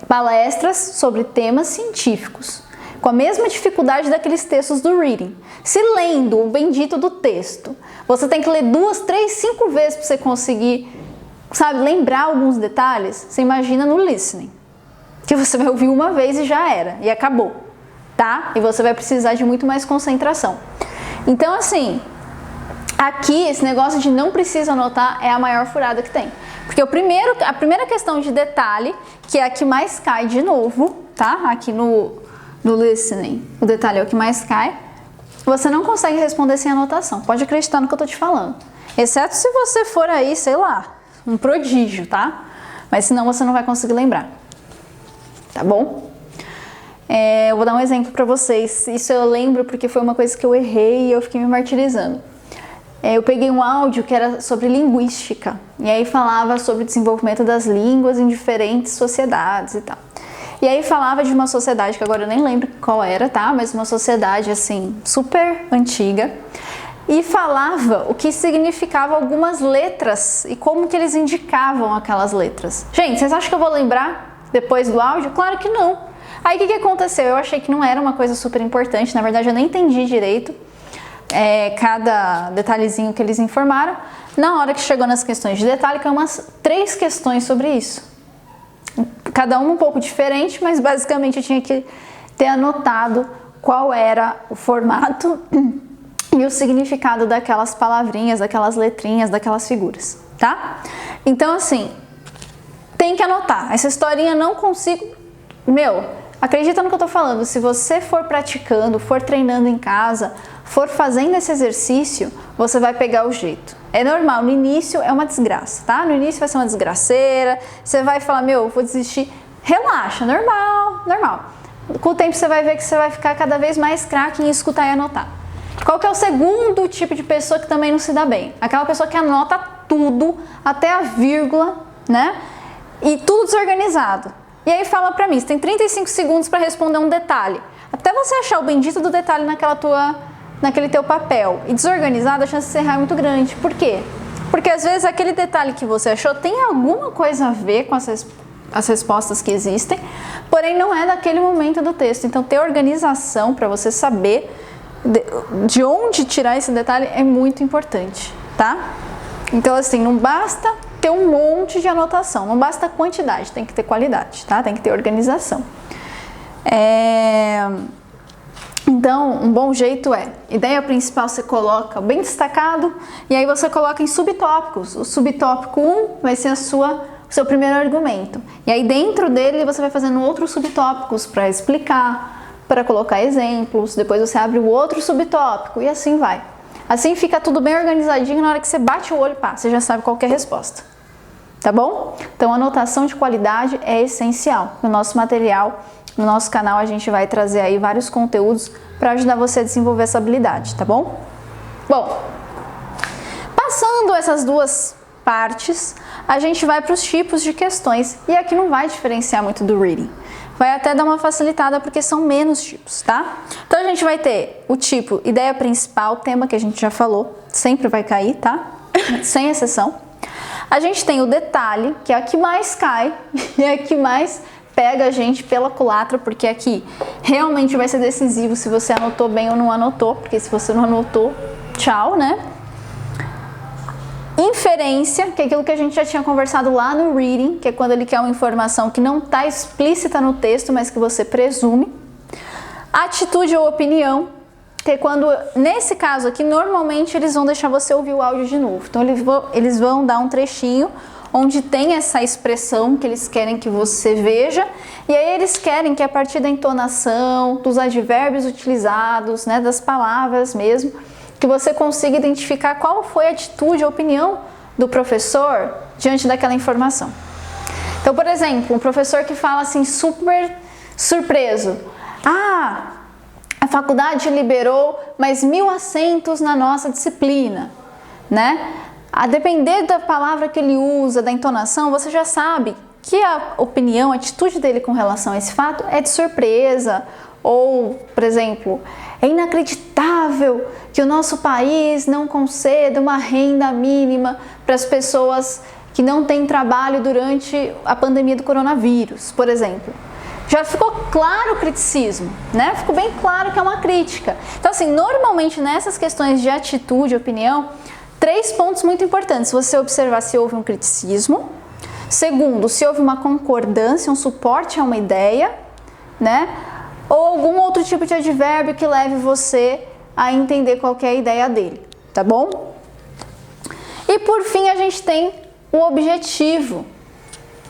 Palestras sobre temas científicos, com a mesma dificuldade daqueles textos do reading. Se lendo o bendito do texto, você tem que ler 2, 3, 5 vezes para você conseguir, lembrar alguns detalhes, você imagina no listening, que você vai ouvir uma vez e já era, e acabou, tá? E você vai precisar de muito mais concentração. Então, assim, aqui esse negócio de não precisa anotar é a maior furada que tem. Porque a primeira questão de detalhe, que é a que mais cai de novo, tá? Aqui no listening, o detalhe é o que mais cai, você não consegue responder sem anotação. Pode acreditar no que eu tô te falando. Exceto se você for aí, sei lá, um prodígio, tá? Mas senão você não vai conseguir lembrar. Tá bom? Eu vou dar um exemplo pra vocês. Isso eu lembro porque foi uma coisa que eu errei e eu fiquei me martirizando. Eu peguei um áudio que era sobre linguística. E aí falava sobre o desenvolvimento das línguas em diferentes sociedades e tal. E aí falava de uma sociedade que agora eu nem lembro qual era, tá? Mas uma sociedade, assim, super antiga. E falava o que significava algumas letras e como que eles indicavam aquelas letras. Gente, vocês acham que eu vou lembrar depois do áudio? Claro que não. Aí o que aconteceu? Eu achei que não era uma coisa super importante, na verdade eu nem entendi direito cada detalhezinho que eles informaram. Na hora que chegou nas questões de detalhe, caiu umas 3 questões sobre isso. Cada uma um pouco diferente, mas basicamente eu tinha que ter anotado qual era o formato e o significado daquelas palavrinhas, daquelas letrinhas, daquelas figuras, tá? Então, assim, tem que anotar. Essa historinha não consigo... acredita no que eu tô falando. Se você for praticando, for treinando em casa, for fazendo esse exercício, você vai pegar o jeito. É normal, no início é uma desgraça, tá? No início vai ser uma desgraceira, você vai falar, vou desistir. Relaxa, normal. Com o tempo você vai ver que você vai ficar cada vez mais craque em escutar e anotar. Qual que é o segundo tipo de pessoa que também não se dá bem? Aquela pessoa que anota tudo, até a vírgula, né? E tudo desorganizado. E aí fala pra mim, você tem 35 segundos para responder um detalhe. Até você achar o bendito do detalhe naquele teu papel e desorganizado, a chance de você errar é muito grande. Por quê? Porque às vezes aquele detalhe que você achou tem alguma coisa a ver com as respostas que existem, porém não é daquele momento do texto. Então ter organização para você saber de onde tirar esse detalhe é muito importante, tá? Então assim, não basta ter um monte de anotação, não basta quantidade, tem que ter qualidade, tá? Tem que ter organização. Então, um bom jeito ideia principal você coloca bem destacado e aí você coloca em subtópicos. O subtópico 1 vai ser o seu primeiro argumento. E aí dentro dele você vai fazendo outros subtópicos para explicar, para colocar exemplos, depois você abre o outro subtópico e assim vai. Assim fica tudo bem organizadinho, na hora que você bate o olho, você já sabe qual que é a resposta. Tá bom? Então, anotação de qualidade é essencial. No nosso material, no nosso canal, a gente vai trazer aí vários conteúdos para ajudar você a desenvolver essa habilidade, tá bom? Bom, passando essas duas partes, a gente vai para os tipos de questões. E aqui não vai diferenciar muito do reading. Vai até dar uma facilitada porque são menos tipos, tá? Então a gente vai ter o tipo ideia principal, tema que a gente já falou, sempre vai cair, tá? Sem exceção. A gente tem o detalhe, que é a que mais cai e é a que mais pega a gente pela culatra, porque aqui realmente vai ser decisivo se você anotou bem ou não anotou, porque se você não anotou, tchau, né? Inferência, que é aquilo que a gente já tinha conversado lá no reading, que é quando ele quer uma informação que não está explícita no texto, mas que você presume. Atitude ou opinião, que é quando, nesse caso aqui, normalmente eles vão deixar você ouvir o áudio de novo. Então eles vão dar um trechinho onde tem essa expressão que eles querem que você veja, e aí eles querem que a partir da entonação, dos advérbios utilizados, né, das palavras mesmo, que você consiga identificar qual foi a atitude, a opinião do professor diante daquela informação. Então, por exemplo, um professor que fala assim, super surpreso: ah, a faculdade liberou mais 1000 assentos na nossa disciplina, né? A depender da palavra que ele usa, da entonação, você já sabe que a opinião, a atitude dele com relação a esse fato é de surpresa. Ou, por exemplo, é inacreditável que o nosso país não conceda uma renda mínima para as pessoas que não têm trabalho durante a pandemia do coronavírus, por exemplo. Já ficou claro o criticismo, né? Ficou bem claro que é uma crítica. Então, assim, normalmente nessas questões de atitude, opinião, 3 pontos muito importantes. Você observar se houve um criticismo. Segundo, se houve uma concordância, um suporte a uma ideia, né? Ou algum outro tipo de advérbio que leve você a entender qual que é a ideia dele, tá bom? E por fim a gente tem o objetivo,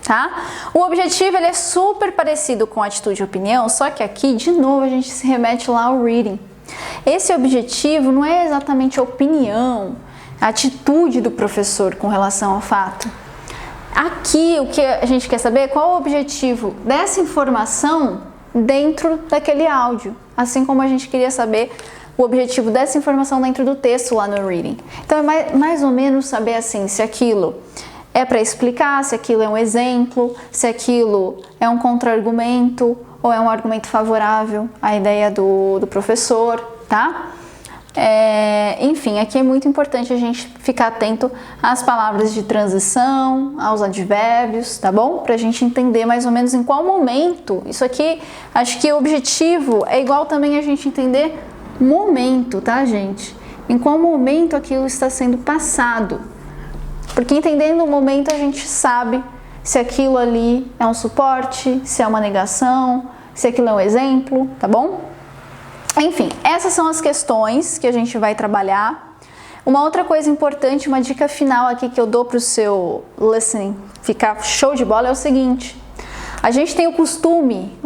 tá? O objetivo ele é super parecido com atitude e opinião, só que aqui de novo a gente se remete lá ao reading. Esse objetivo não é exatamente a opinião, a atitude do professor com relação ao fato. Aqui o que a gente quer saber é qual o objetivo dessa informação dentro daquele áudio, assim como a gente queria saber o objetivo dessa informação dentro do texto lá no reading. Então é mais ou menos saber assim, se aquilo é para explicar, se aquilo é um exemplo, se aquilo é um contra-argumento ou é um argumento favorável à ideia do professor, tá? Enfim, aqui é muito importante a gente ficar atento às palavras de transição, aos advérbios, tá bom? Pra gente entender mais ou menos em qual momento. Isso aqui, acho que o objetivo é igual também a gente entender momento, tá, gente? Em qual momento aquilo está sendo passado. Porque entendendo o momento a gente sabe se aquilo ali é um suporte, se é uma negação, se aquilo é um exemplo, tá bom? Enfim, essas são as questões que a gente vai trabalhar. Uma outra coisa importante, uma dica final aqui que eu dou para o seu listening ficar show de bola é o seguinte: a gente tem um costume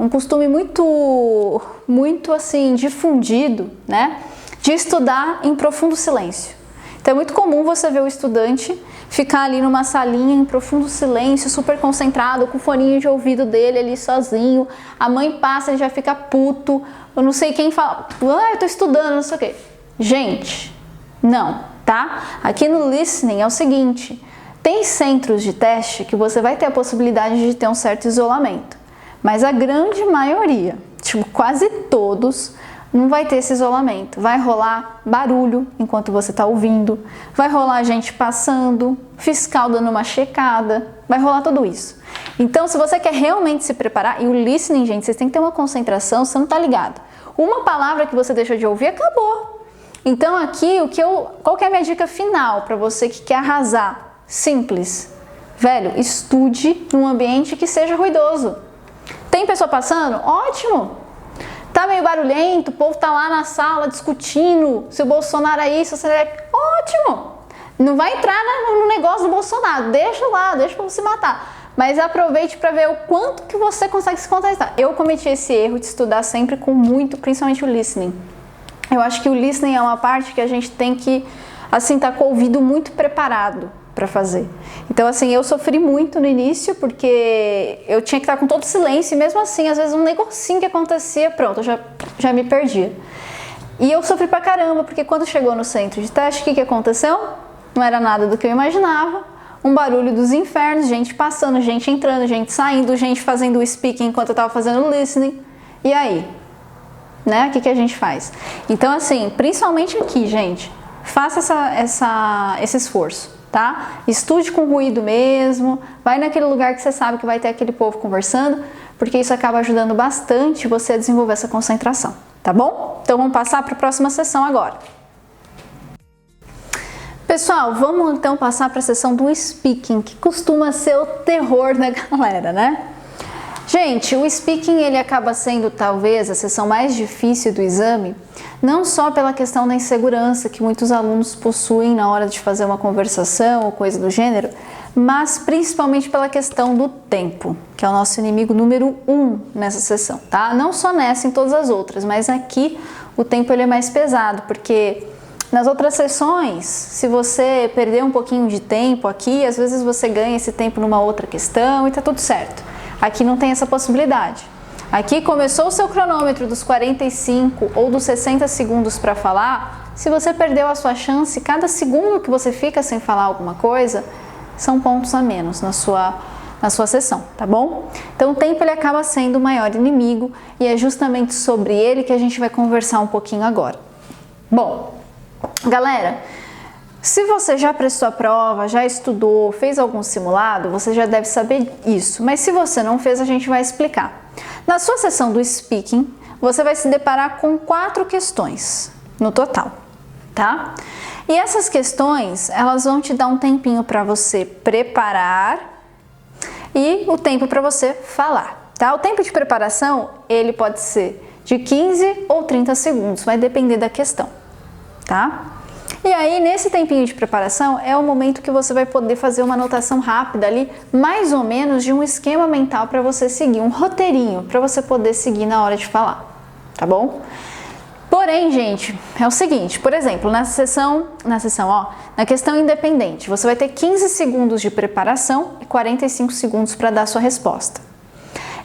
muito assim difundido, né, de estudar em profundo silêncio. Então é muito comum você ver o estudante ficar ali numa salinha em profundo silêncio, super concentrado, com o foninho de ouvido dele ali sozinho. A mãe passa, ele já fica puto. Eu não sei quem fala, eu tô estudando, não sei o quê. Gente, não, tá? Aqui no listening é o seguinte: tem centros de teste que você vai ter a possibilidade de ter um certo isolamento, mas a grande maioria, tipo quase todos, não vai ter esse isolamento. Vai rolar barulho enquanto você está ouvindo, vai rolar gente passando, fiscal dando uma checada, vai rolar tudo isso. Então, se você quer realmente se preparar, e o listening, gente, vocês têm que ter uma concentração, você não tá ligado. Uma palavra que você deixou de ouvir, acabou. Então aqui, qual que é a minha dica final para você que quer arrasar? Simples. Velho, estude num ambiente que seja ruidoso. Tem pessoa passando? Ótimo! Tá meio barulhento, o povo tá lá na sala discutindo se o Bolsonaro é isso, se é... Ótimo! Não vai entrar no negócio do Bolsonaro, deixa lá, deixa pra você matar. Mas aproveite para ver o quanto que você consegue se concentrar. Eu cometi esse erro de estudar sempre com muito, principalmente o listening. Eu acho que o listening é uma parte que a gente tem que, assim, tá com o ouvido muito preparado para fazer. Então, assim, eu sofri muito no início, porque eu tinha que estar com todo silêncio, e mesmo assim, às vezes um negocinho que acontecia, pronto, eu já me perdia. E eu sofri pra caramba, porque quando chegou no centro de teste, o que aconteceu? Não era nada do que eu imaginava. um barulho dos infernos, gente passando, gente entrando, gente saindo, gente fazendo o speaking enquanto eu tava fazendo o listening. E aí? Né? O que a gente faz? Então, assim, principalmente aqui, gente, faça esse esforço, tá? Estude com ruído mesmo, vai naquele lugar que você sabe que vai ter aquele povo conversando, porque isso acaba ajudando bastante você a desenvolver essa concentração, tá bom? Então, vamos passar para a próxima sessão agora. Pessoal, vamos então passar para a sessão do speaking, que costuma ser o terror da galera, né? Gente, o speaking ele acaba sendo talvez a sessão mais difícil do exame, não só pela questão da insegurança que muitos alunos possuem na hora de fazer uma conversação ou coisa do gênero, mas principalmente pela questão do tempo, que é o nosso inimigo número 1 nessa sessão, tá? Não só nessa, em todas as outras, mas aqui o tempo ele é mais pesado, porque nas outras sessões, se você perder um pouquinho de tempo aqui, às vezes você ganha esse tempo numa outra questão e tá tudo certo. Aqui não tem essa possibilidade. Aqui começou o seu cronômetro dos 45 ou dos 60 segundos para falar. Se você perdeu a sua chance, cada segundo que você fica sem falar alguma coisa, são pontos a menos na sua sessão, tá bom? Então o tempo ele acaba sendo o maior inimigo e é justamente sobre ele que a gente vai conversar um pouquinho agora. Bom, galera, se você já prestou a prova, já estudou, fez algum simulado, você já deve saber isso. Mas se você não fez, a gente vai explicar. Na sua sessão do speaking, você vai se deparar com 4 questões no total, tá? E essas questões, elas vão te dar um tempinho para você preparar e o tempo para você falar, tá? O tempo de preparação, ele pode ser de 15 ou 30 segundos, vai depender da questão, tá? E aí, nesse tempinho de preparação, é o momento que você vai poder fazer uma anotação rápida ali, mais ou menos de um esquema mental para você seguir, um roteirinho para você poder seguir na hora de falar, tá bom? Porém, gente, é o seguinte, por exemplo, na questão independente, você vai ter 15 segundos de preparação e 45 segundos para dar sua resposta.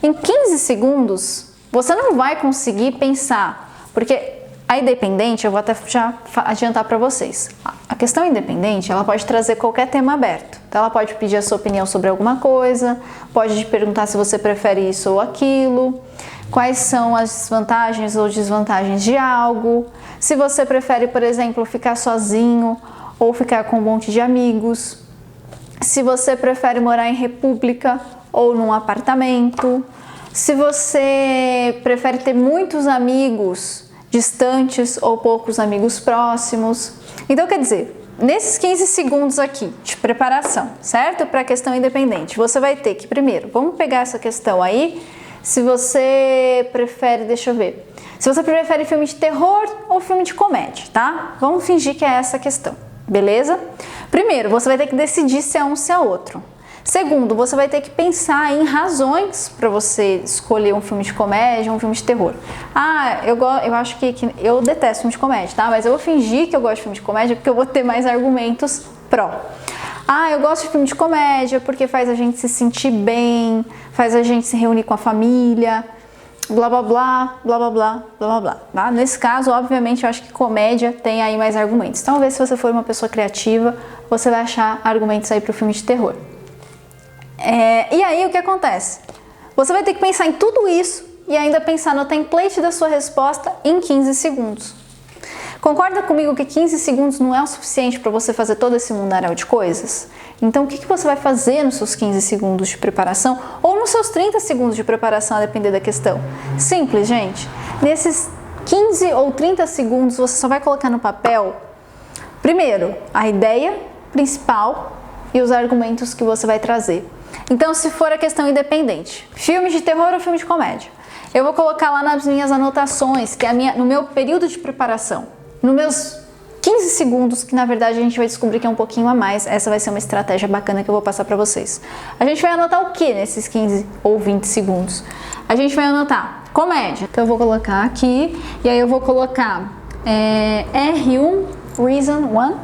Em 15 segundos, você não vai conseguir pensar, porque a independente, eu vou até já adiantar para vocês. A questão independente, ela pode trazer qualquer tema aberto. Então, ela pode pedir a sua opinião sobre alguma coisa, pode te perguntar se você prefere isso ou aquilo, quais são as vantagens ou desvantagens de algo, se você prefere, por exemplo, ficar sozinho ou ficar com um monte de amigos, se você prefere morar em república ou num apartamento, se você prefere ter muitos amigos distantes ou poucos amigos próximos. Então, quer dizer, nesses 15 segundos aqui de preparação, certo? Para a questão independente, você vai ter que, primeiro, vamos pegar essa questão aí, se você prefere, deixa eu ver, se você prefere filme de terror ou filme de comédia, tá? Vamos fingir que é essa a questão, beleza? Primeiro, você vai ter que decidir se é um, se é outro. Segundo, você vai ter que pensar em razões para você escolher um filme de comédia ou um filme de terror. Ah, eu acho que eu detesto filme de comédia, tá? Mas eu vou fingir que eu gosto de filme de comédia porque eu vou ter mais argumentos pró. Ah, eu gosto de filme de comédia porque faz a gente se sentir bem, faz a gente se reunir com a família, blá blá blá, blá blá blá, blá blá blá. Tá? Nesse caso, obviamente, eu acho que comédia tem aí mais argumentos. Talvez se você for uma pessoa criativa, você vai achar argumentos aí para o filme de terror. E aí o que acontece? Você vai ter que pensar em tudo isso e ainda pensar no template da sua resposta em 15 segundos. Concorda comigo que 15 segundos não é o suficiente para você fazer todo esse mundaréu de coisas? Então o que você vai fazer nos seus 15 segundos de preparação ou nos seus 30 segundos de preparação, a depender da questão? Simples, gente. Nesses 15 ou 30 segundos você só vai colocar no papel, primeiro, a ideia principal e os argumentos que você vai trazer. Então, se for a questão independente, filme de terror ou filme de comédia, eu vou colocar lá nas minhas anotações, que é no meu período de preparação, nos meus 15 segundos, que na verdade a gente vai descobrir que é um pouquinho a mais. Essa vai ser uma estratégia bacana que eu vou passar para vocês. A gente vai anotar o que nesses 15 ou 20 segundos? A gente vai anotar comédia. Então eu vou colocar aqui, e aí eu vou colocar R1, Reason 1,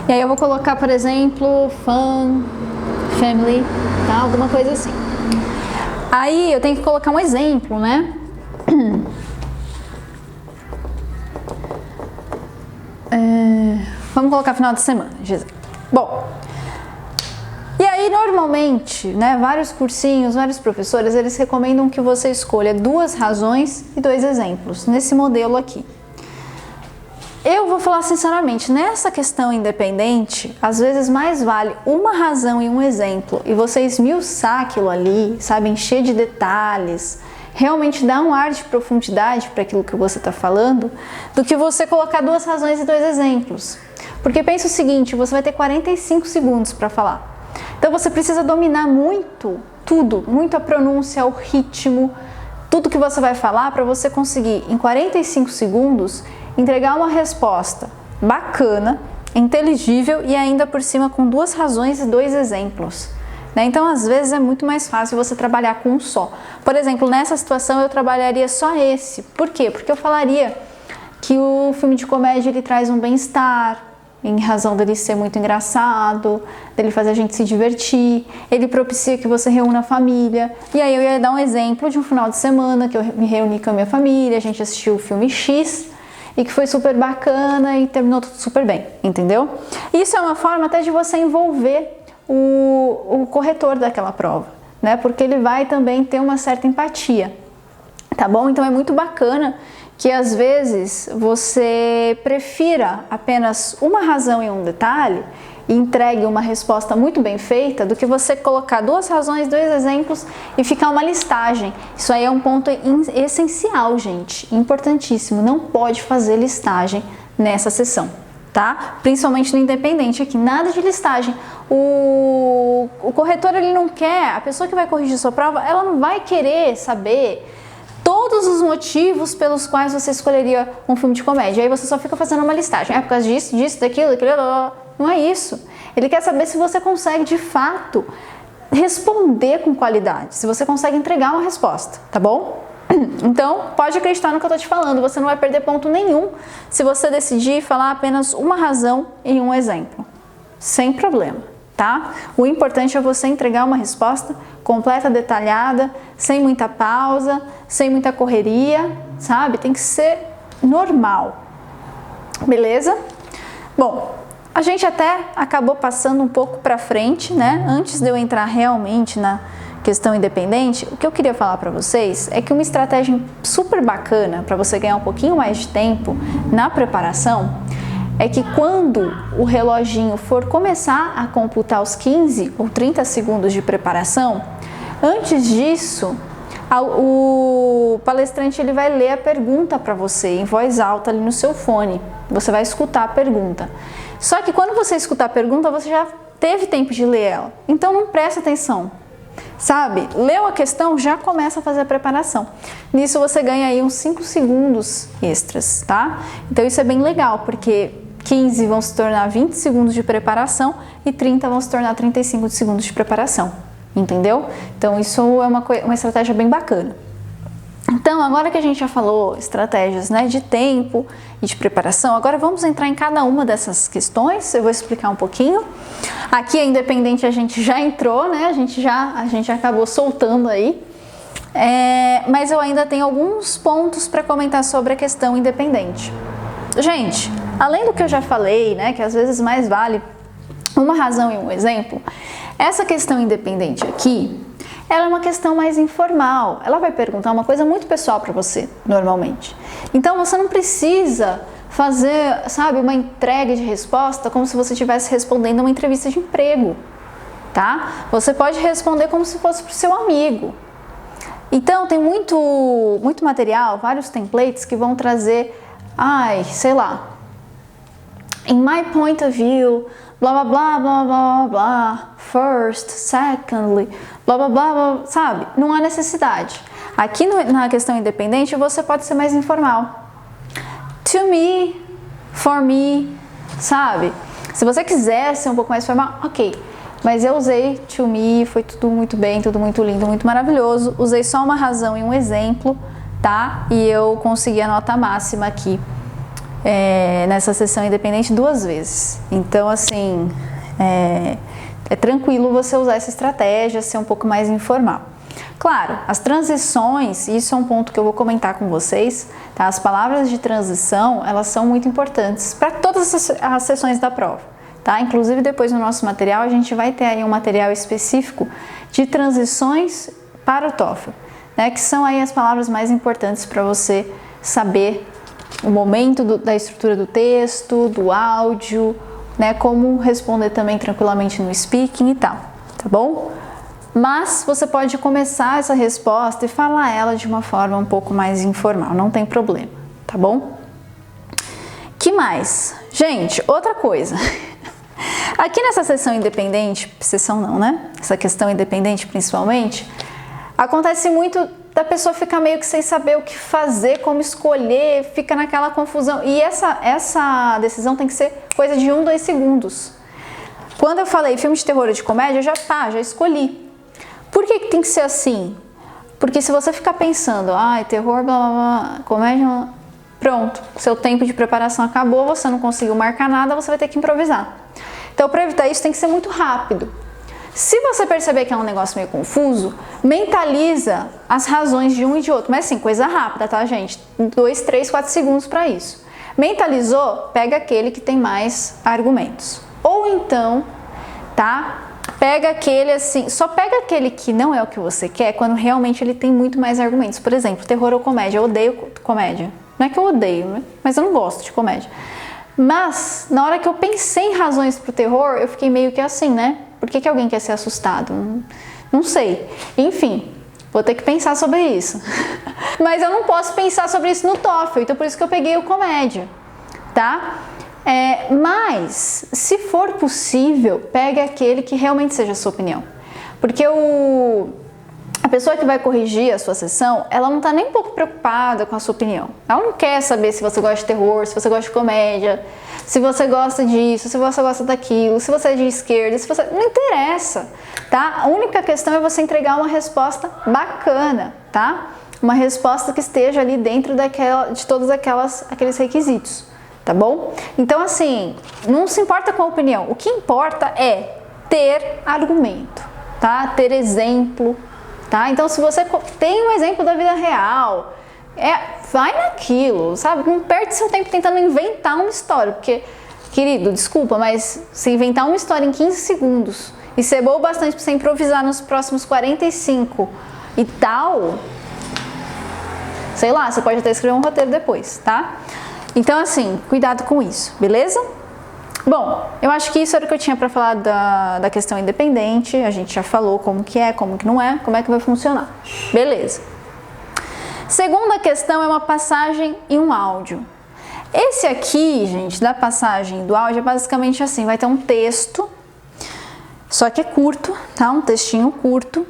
e aí eu vou colocar, por exemplo, Fun, Family, tá? Alguma coisa assim. Aí eu tenho que colocar um exemplo, né? Vamos colocar final de semana, Gisele. Bom, e aí, normalmente, né, vários cursinhos, vários professores, eles recomendam que você escolha 2 razões e 2 exemplos, nesse modelo aqui. Eu vou falar sinceramente, nessa questão independente, às vezes mais vale uma razão e um exemplo, e você esmiuçar aquilo ali, sabe, encher de detalhes, realmente dar um ar de profundidade para aquilo que você está falando, do que você colocar 2 razões e 2 exemplos. Porque pensa o seguinte, você vai ter 45 segundos para falar. Então você precisa dominar muito, tudo, muito a pronúncia, o ritmo, tudo que você vai falar para você conseguir, em 45 segundos, entregar uma resposta bacana, inteligível e ainda por cima com 2 razões e 2 exemplos. Então, às vezes, é muito mais fácil você trabalhar com um só. Por exemplo, nessa situação eu trabalharia só esse. Por quê? Porque eu falaria que o filme de comédia ele traz um bem-estar, em razão dele ser muito engraçado, dele fazer a gente se divertir, ele propicia que você reúna a família. E aí eu ia dar um exemplo de um final de semana que eu me reuni com a minha família, a gente assistiu o filme X, e que foi super bacana e terminou tudo super bem, entendeu? Isso é uma forma até de você envolver o corretor daquela prova, né? Porque ele vai também ter uma certa empatia, tá bom? Então é muito bacana que às vezes você prefira apenas uma razão e um detalhe e entregue uma resposta muito bem feita do que você colocar 2 razões, 2 exemplos e ficar uma listagem. Isso aí é um ponto essencial, gente, importantíssimo. Não pode fazer listagem nessa sessão, tá? Principalmente no independente aqui, nada de listagem. O corretor ele não quer, a pessoa que vai corrigir sua prova, ela não vai querer saber todos os motivos pelos quais você escolheria um filme de comédia. Aí você só fica fazendo uma listagem. É por causa disso, daquilo. Não é isso. Ele quer saber se você consegue, de fato, responder com qualidade. Se você consegue entregar uma resposta, tá bom? Então, pode acreditar no que eu tô te falando. Você não vai perder ponto nenhum se você decidir falar apenas uma razão e um exemplo. Sem problema, tá? O importante é você entregar uma resposta completa, detalhada, sem muita pausa, sem muita correria, sabe? Tem que ser normal, beleza? Bom, a gente até acabou passando um pouco para frente, né? Antes de eu entrar realmente na questão independente, o que eu queria falar para vocês é que uma estratégia super bacana para você ganhar um pouquinho mais de tempo na preparação é que quando o reloginho for começar a computar os 15 ou 30 segundos de preparação, antes disso, o palestrante ele vai ler a pergunta para você em voz alta ali no seu fone. Você vai escutar a pergunta. Só que quando você escutar a pergunta, você já teve tempo de ler ela. Então não presta atenção, sabe? Leu a questão, já começa a fazer a preparação. Nisso você ganha aí uns 5 segundos extras, tá? Então isso é bem legal, porque 15 vão se tornar 20 segundos de preparação e 30 vão se tornar 35 segundos de preparação, entendeu? Então isso é uma estratégia bem bacana. Então, agora que a gente já falou estratégias, né, de tempo e de preparação, agora vamos entrar em cada uma dessas questões, eu vou explicar um pouquinho. Aqui a independente a gente já entrou, né, a gente já acabou soltando aí, mas eu ainda tenho alguns pontos para comentar sobre a questão independente. Gente, além do que eu já falei, né, que às vezes mais vale uma razão e um exemplo, essa questão independente aqui, ela é uma questão mais informal. Ela vai perguntar uma coisa muito pessoal para você, normalmente. Então você não precisa fazer, sabe, uma entrega de resposta como se você estivesse respondendo uma entrevista de emprego, tá? Você pode responder como se fosse para o seu amigo. Então tem muito material, vários templates que vão trazer, sei lá, in my point of view, blá blá blá blá blá blá, first, secondly, blá blá blá, blá, sabe? Não há necessidade. Aqui na questão independente você pode ser mais informal. To me, for me, sabe? Se você quiser ser um pouco mais formal, ok. Mas eu usei to me, foi tudo muito bem, tudo muito lindo, muito maravilhoso. Usei só uma razão e um exemplo, tá? E eu consegui a nota máxima aqui. Nessa sessão independente 2 vezes. Então, assim, é tranquilo você usar essa estratégia, ser um pouco mais informal. Claro, as transições, isso é um ponto que eu vou comentar com vocês, tá? As palavras de transição, elas são muito importantes para todas as sessões da prova, tá? Inclusive depois no nosso material a gente vai ter aí um material específico de transições para o TOEFL, né? Que são aí as palavras mais importantes para você saber o momento da estrutura do texto, do áudio, né? Como responder também tranquilamente no speaking e tal, tá bom? Mas você pode começar essa resposta e falar ela de uma forma um pouco mais informal, não tem problema, tá bom? Que mais? Gente, outra coisa. Aqui nessa sessão independente, sessão não, né? Essa questão independente principalmente, acontece muito da pessoa ficar meio que sem saber o que fazer, como escolher, fica naquela confusão. E essa decisão tem que ser coisa de 1, 2 segundos. Quando eu falei filme de terror ou de comédia, já escolhi. Por que tem que ser assim? Porque se você ficar pensando, terror, blá blá blá, comédia, pronto, seu tempo de preparação acabou, você não conseguiu marcar nada, você vai ter que improvisar. Então, para evitar isso, tem que ser muito rápido. Se você perceber que é um negócio meio confuso, mentaliza as razões de um e de outro. Mas assim, coisa rápida, tá, gente? 2, 3, 4 segundos para isso. Mentalizou, pega aquele que tem mais argumentos. Ou então, tá? Pega aquele assim, só pega aquele que não é o que você quer quando realmente ele tem muito mais argumentos. Por exemplo, terror ou comédia. Eu odeio comédia. Não é que eu odeio, né? Mas eu não gosto de comédia. Mas, na hora que eu pensei em razões pro terror, eu fiquei meio que assim, né? Por que alguém quer ser assustado? Não sei. Enfim, vou ter que pensar sobre isso. Mas eu não posso pensar sobre isso no TOEFL, então por isso que eu peguei o comédia, tá? Mas, se for possível, pegue aquele que realmente seja a sua opinião. Porque a pessoa que vai corrigir a sua sessão, ela não tá nem um pouco preocupada com a sua opinião. Ela não quer saber se você gosta de terror, se você gosta de comédia, se você gosta disso, se você gosta daquilo, se você é de esquerda, se você... Não interessa, tá? A única questão é você entregar uma resposta bacana, tá? Uma resposta que esteja ali dentro de todos aqueles requisitos, tá bom? Então, assim, não se importa com a opinião. O que importa é ter argumento, tá? Ter exemplo, tá? Então, se você tem um exemplo da vida real, vai naquilo, sabe? Não perde seu tempo tentando inventar uma história, porque, querido, desculpa, mas se inventar uma história em 15 segundos e ser bom bastante pra você improvisar nos próximos 45 e tal, sei lá, você pode até escrever um roteiro depois, tá? Então, assim, cuidado com isso, beleza? Bom, eu acho que isso era o que eu tinha para falar da questão independente. A gente já falou como que é, como que não é, como é que vai funcionar. Beleza. Segunda questão é uma passagem e um áudio. Esse aqui, gente, da passagem do áudio é basicamente assim, vai ter um texto, só que é curto, tá? Um textinho curto,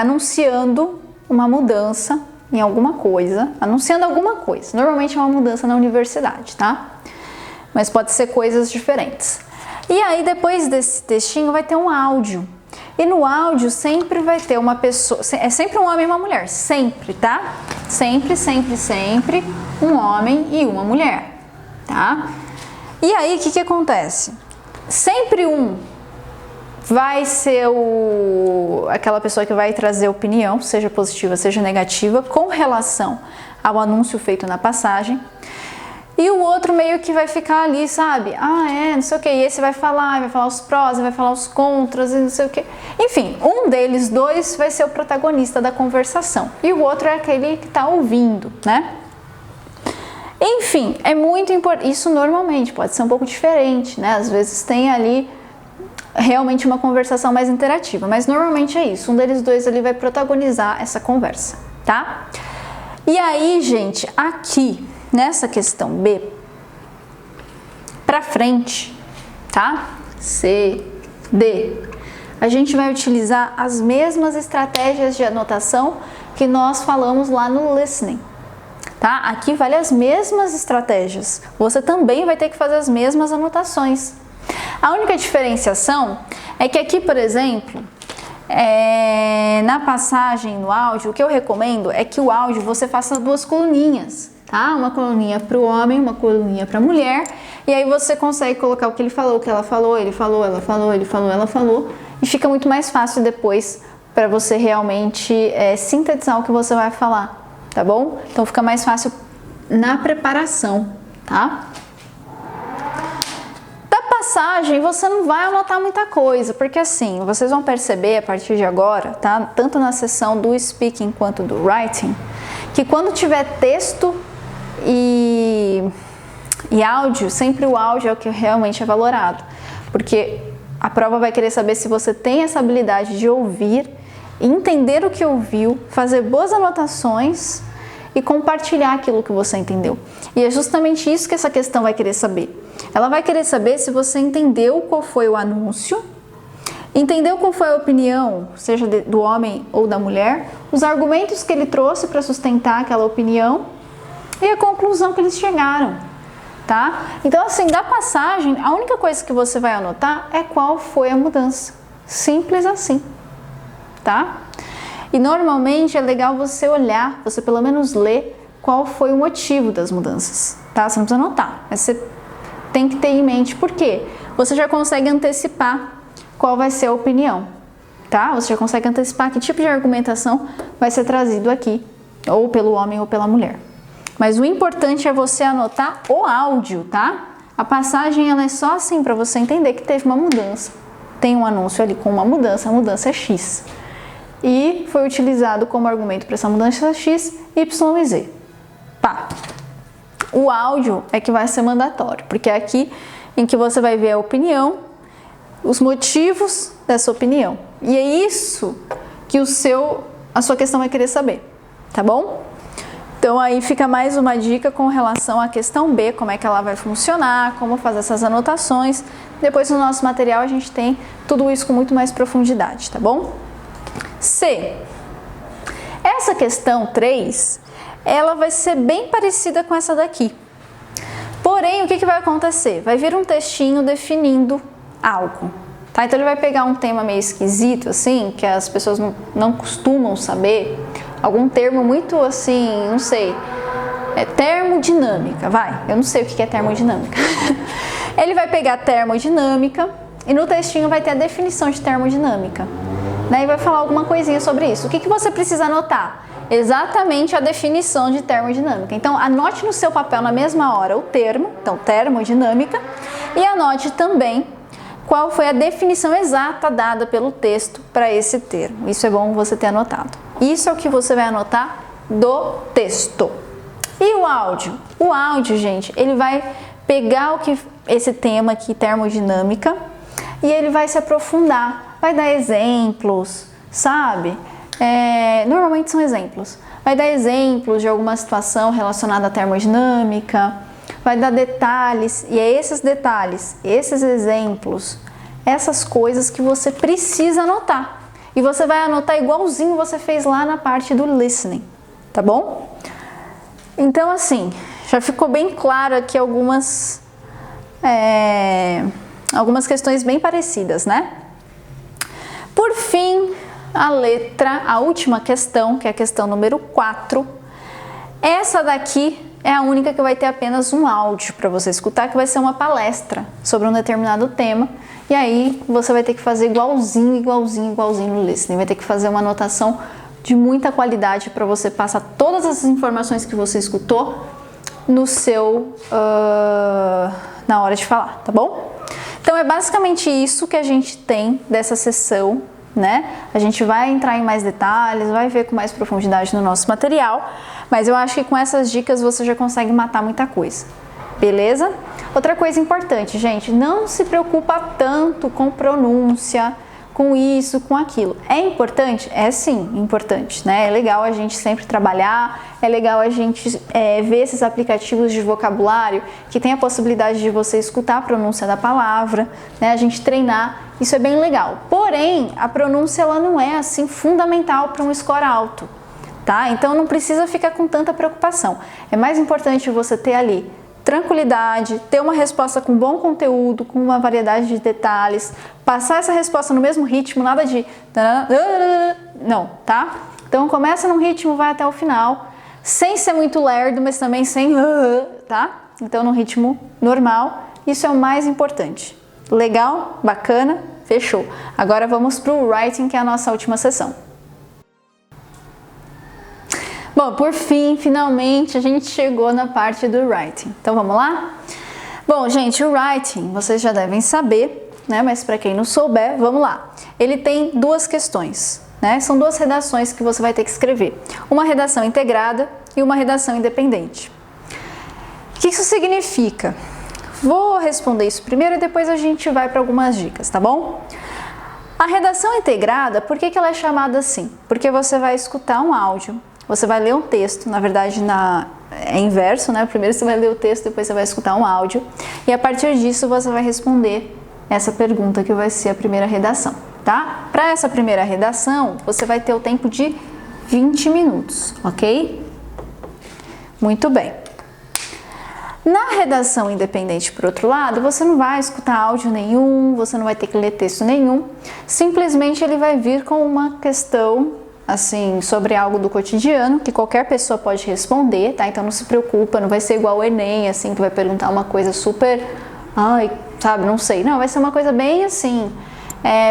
anunciando uma mudança em alguma coisa, anunciando alguma coisa. Normalmente é uma mudança na universidade, tá? Mas pode ser coisas diferentes. E aí, depois desse textinho, vai ter um áudio. E no áudio sempre vai ter uma pessoa, é sempre um homem e uma mulher, sempre, tá? Sempre, sempre, sempre um homem e uma mulher, tá? E aí, o que acontece? Sempre um vai ser aquela pessoa que vai trazer opinião, seja positiva, seja negativa, com relação ao anúncio feito na passagem. E o outro meio que vai ficar ali, sabe? Não sei o que. E esse vai falar os prós, vai falar os contras e não sei o que. Enfim, um deles dois vai ser o protagonista da conversação. E o outro é aquele que tá ouvindo, né? Enfim, é muito importante. Isso normalmente pode ser um pouco diferente, né? Às vezes tem ali realmente uma conversação mais interativa. Mas normalmente é isso. Um deles dois ali vai protagonizar essa conversa, tá? E aí, gente, aqui... Nessa questão B, pra frente, tá? C, D, a gente vai utilizar as mesmas estratégias de anotação que nós falamos lá no listening, tá? Aqui vale as mesmas estratégias. Você também vai ter que fazer as mesmas anotações. A única diferenciação é que aqui, por exemplo, na passagem no áudio, o que eu recomendo é que o áudio você faça 2 coluninhas. Tá? Uma coluninha para o homem, uma coluninha para a mulher, e aí você consegue colocar o que ele falou, o que ela falou, ele falou, ela falou, ele falou, ela falou, e fica muito mais fácil depois para você realmente sintetizar o que você vai falar, tá bom? Então fica mais fácil na preparação, tá? Da passagem você não vai anotar muita coisa, porque assim, vocês vão perceber a partir de agora, tá? Tanto na sessão do speaking quanto do writing, que quando tiver texto e áudio, sempre o áudio é o que realmente é valorado, porque a prova vai querer saber se você tem essa habilidade de ouvir, entender o que ouviu, fazer boas anotações e compartilhar aquilo que você entendeu. E é justamente isso que essa questão vai querer saber. Ela vai querer saber se você entendeu qual foi o anúncio, entendeu qual foi a opinião, seja do homem ou da mulher, os argumentos que ele trouxe para sustentar aquela opinião e a conclusão que eles chegaram, tá? Então, assim, da passagem, a única coisa que você vai anotar é qual foi a mudança. Simples assim, tá? E normalmente é legal você olhar, você pelo menos ler qual foi o motivo das mudanças, tá? Você não precisa anotar, mas você tem que ter em mente por quê. Você já consegue antecipar qual vai ser a opinião, tá? Você já consegue antecipar que tipo de argumentação vai ser trazido aqui, ou pelo homem ou pela mulher. Mas o importante é você anotar o áudio, tá? A passagem ela é só assim para você entender que teve uma mudança. Tem um anúncio ali com uma mudança, a mudança é X. E foi utilizado como argumento para essa mudança X, Y e Z. Pá. O áudio é que vai ser mandatório, porque é aqui em que você vai ver a opinião, os motivos dessa opinião. E é isso que a sua questão vai querer saber, tá bom? Então aí fica mais uma dica com relação à questão B, como é que ela vai funcionar, como fazer essas anotações. Depois no nosso material a gente tem tudo isso com muito mais profundidade, tá bom? C. Essa questão 3, ela vai ser bem parecida com essa daqui. Porém, o que vai acontecer? Vai vir um textinho definindo algo, tá? Então ele vai pegar um tema meio esquisito, assim, que as pessoas não costumam saber, algum termo muito assim, não sei, termodinâmica, eu não sei o que é termodinâmica. Ele vai pegar termodinâmica e no textinho vai ter a definição de termodinâmica. E vai falar alguma coisinha sobre isso. O que você precisa anotar? Exatamente a definição de termodinâmica. Então, anote no seu papel na mesma hora o termo, então termodinâmica, e anote também qual foi a definição exata dada pelo texto para esse termo. Isso é bom você ter anotado. Isso é o que você vai anotar do texto. E o áudio? O áudio, gente, ele vai pegar esse tema aqui, termodinâmica, e ele vai se aprofundar, vai dar exemplos, sabe? Normalmente são exemplos. Vai dar exemplos de alguma situação relacionada à termodinâmica, vai dar detalhes, e é esses detalhes, esses exemplos, essas coisas que você precisa anotar. E você vai anotar igualzinho você fez lá na parte do listening, tá bom? Então, assim, já ficou bem claro aqui algumas questões bem parecidas, né? Por fim, a última questão, que é a questão número 4. Essa daqui é a única que vai ter apenas um áudio para você escutar, que vai ser uma palestra sobre um determinado tema. E aí você vai ter que fazer igualzinho no listening. Vai ter que fazer uma anotação de muita qualidade para você passar todas essas informações que você escutou no na hora de falar, tá bom? Então é basicamente isso que a gente tem dessa sessão, né? A gente vai entrar em mais detalhes, vai ver com mais profundidade no nosso material, mas eu acho que com essas dicas você já consegue matar muita coisa, beleza? Outra coisa importante, gente, não se preocupa tanto com pronúncia, com isso, com aquilo. É importante? É sim, importante, né? É legal a gente sempre trabalhar, é legal a gente ver esses aplicativos de vocabulário que tem a possibilidade de você escutar a pronúncia da palavra, né? A gente treinar, isso é bem legal. Porém, a pronúncia ela não é assim fundamental para um score alto, tá? Então não precisa ficar com tanta preocupação. É mais importante você ter ali tranquilidade, ter uma resposta com bom conteúdo, com uma variedade de detalhes, passar essa resposta no mesmo ritmo, nada de não, tá? Então começa num ritmo, vai até o final, sem ser muito lerdo, mas também sem, tá? Então no ritmo normal, isso é o mais importante. Legal? Bacana? Fechou. Agora vamos pro writing, que é a nossa última sessão. Bom, por fim, finalmente, a gente chegou na parte do writing. Então, vamos lá? Bom, gente, o writing, vocês já devem saber, né? Mas para quem não souber, vamos lá. Ele tem duas questões, né? São duas redações que você vai ter que escrever. Uma redação integrada e uma redação independente. O que isso significa? Vou responder isso primeiro e depois a gente vai para algumas dicas, tá bom? A redação integrada, por que ela é chamada assim? Porque você vai escutar um áudio, você vai ler um texto, na verdade é inverso, né? Primeiro você vai ler o texto, depois você vai escutar um áudio e a partir disso você vai responder essa pergunta que vai ser a primeira redação, tá? Para essa primeira redação, você vai ter o tempo de 20 minutos, ok? Muito bem. Na redação independente, por outro lado, você não vai escutar áudio nenhum, você não vai ter que ler texto nenhum, simplesmente ele vai vir com uma questão assim, sobre algo do cotidiano, que qualquer pessoa pode responder, tá? Então não se preocupa, não vai ser igual o Enem, assim, que vai perguntar uma coisa super, sabe, não sei. Não, vai ser uma coisa bem assim,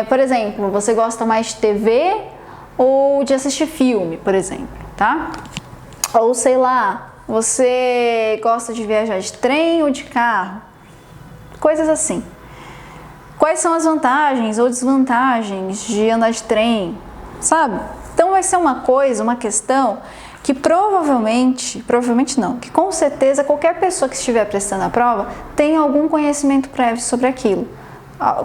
por exemplo, você gosta mais de TV ou de assistir filme, por exemplo, tá? Ou sei lá, você gosta de viajar de trem ou de carro? Coisas assim. Quais são as vantagens ou desvantagens de andar de trem, sabe? Então vai ser uma coisa, uma questão que provavelmente não, que com certeza qualquer pessoa que estiver prestando a prova tem algum conhecimento prévio sobre aquilo.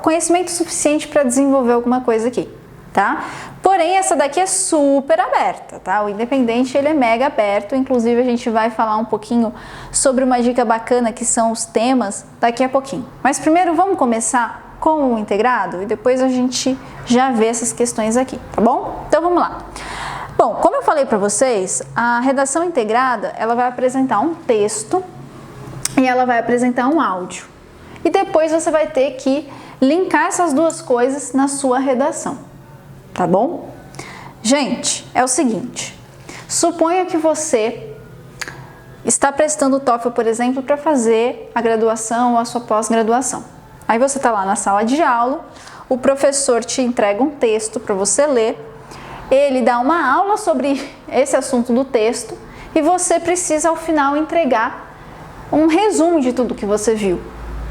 Conhecimento suficiente para desenvolver alguma coisa aqui, tá? Porém, essa daqui é super aberta, tá? O independente, ele é mega aberto, inclusive a gente vai falar um pouquinho sobre uma dica bacana que são os temas daqui a pouquinho. Mas primeiro vamos começar com o integrado e depois a gente já vê essas questões aqui, tá bom? Então vamos lá. Bom, como eu falei para vocês, a redação integrada, ela vai apresentar um texto e ela vai apresentar um áudio. E depois você vai ter que linkar essas duas coisas na sua redação, tá bom? Gente, é o seguinte, suponha que você está prestando o TOEFL, por exemplo, para fazer a graduação ou a sua pós-graduação. Aí você está lá na sala de aula, o professor te entrega um texto para você ler, ele dá uma aula sobre esse assunto do texto e você precisa ao final entregar um resumo de tudo que você viu.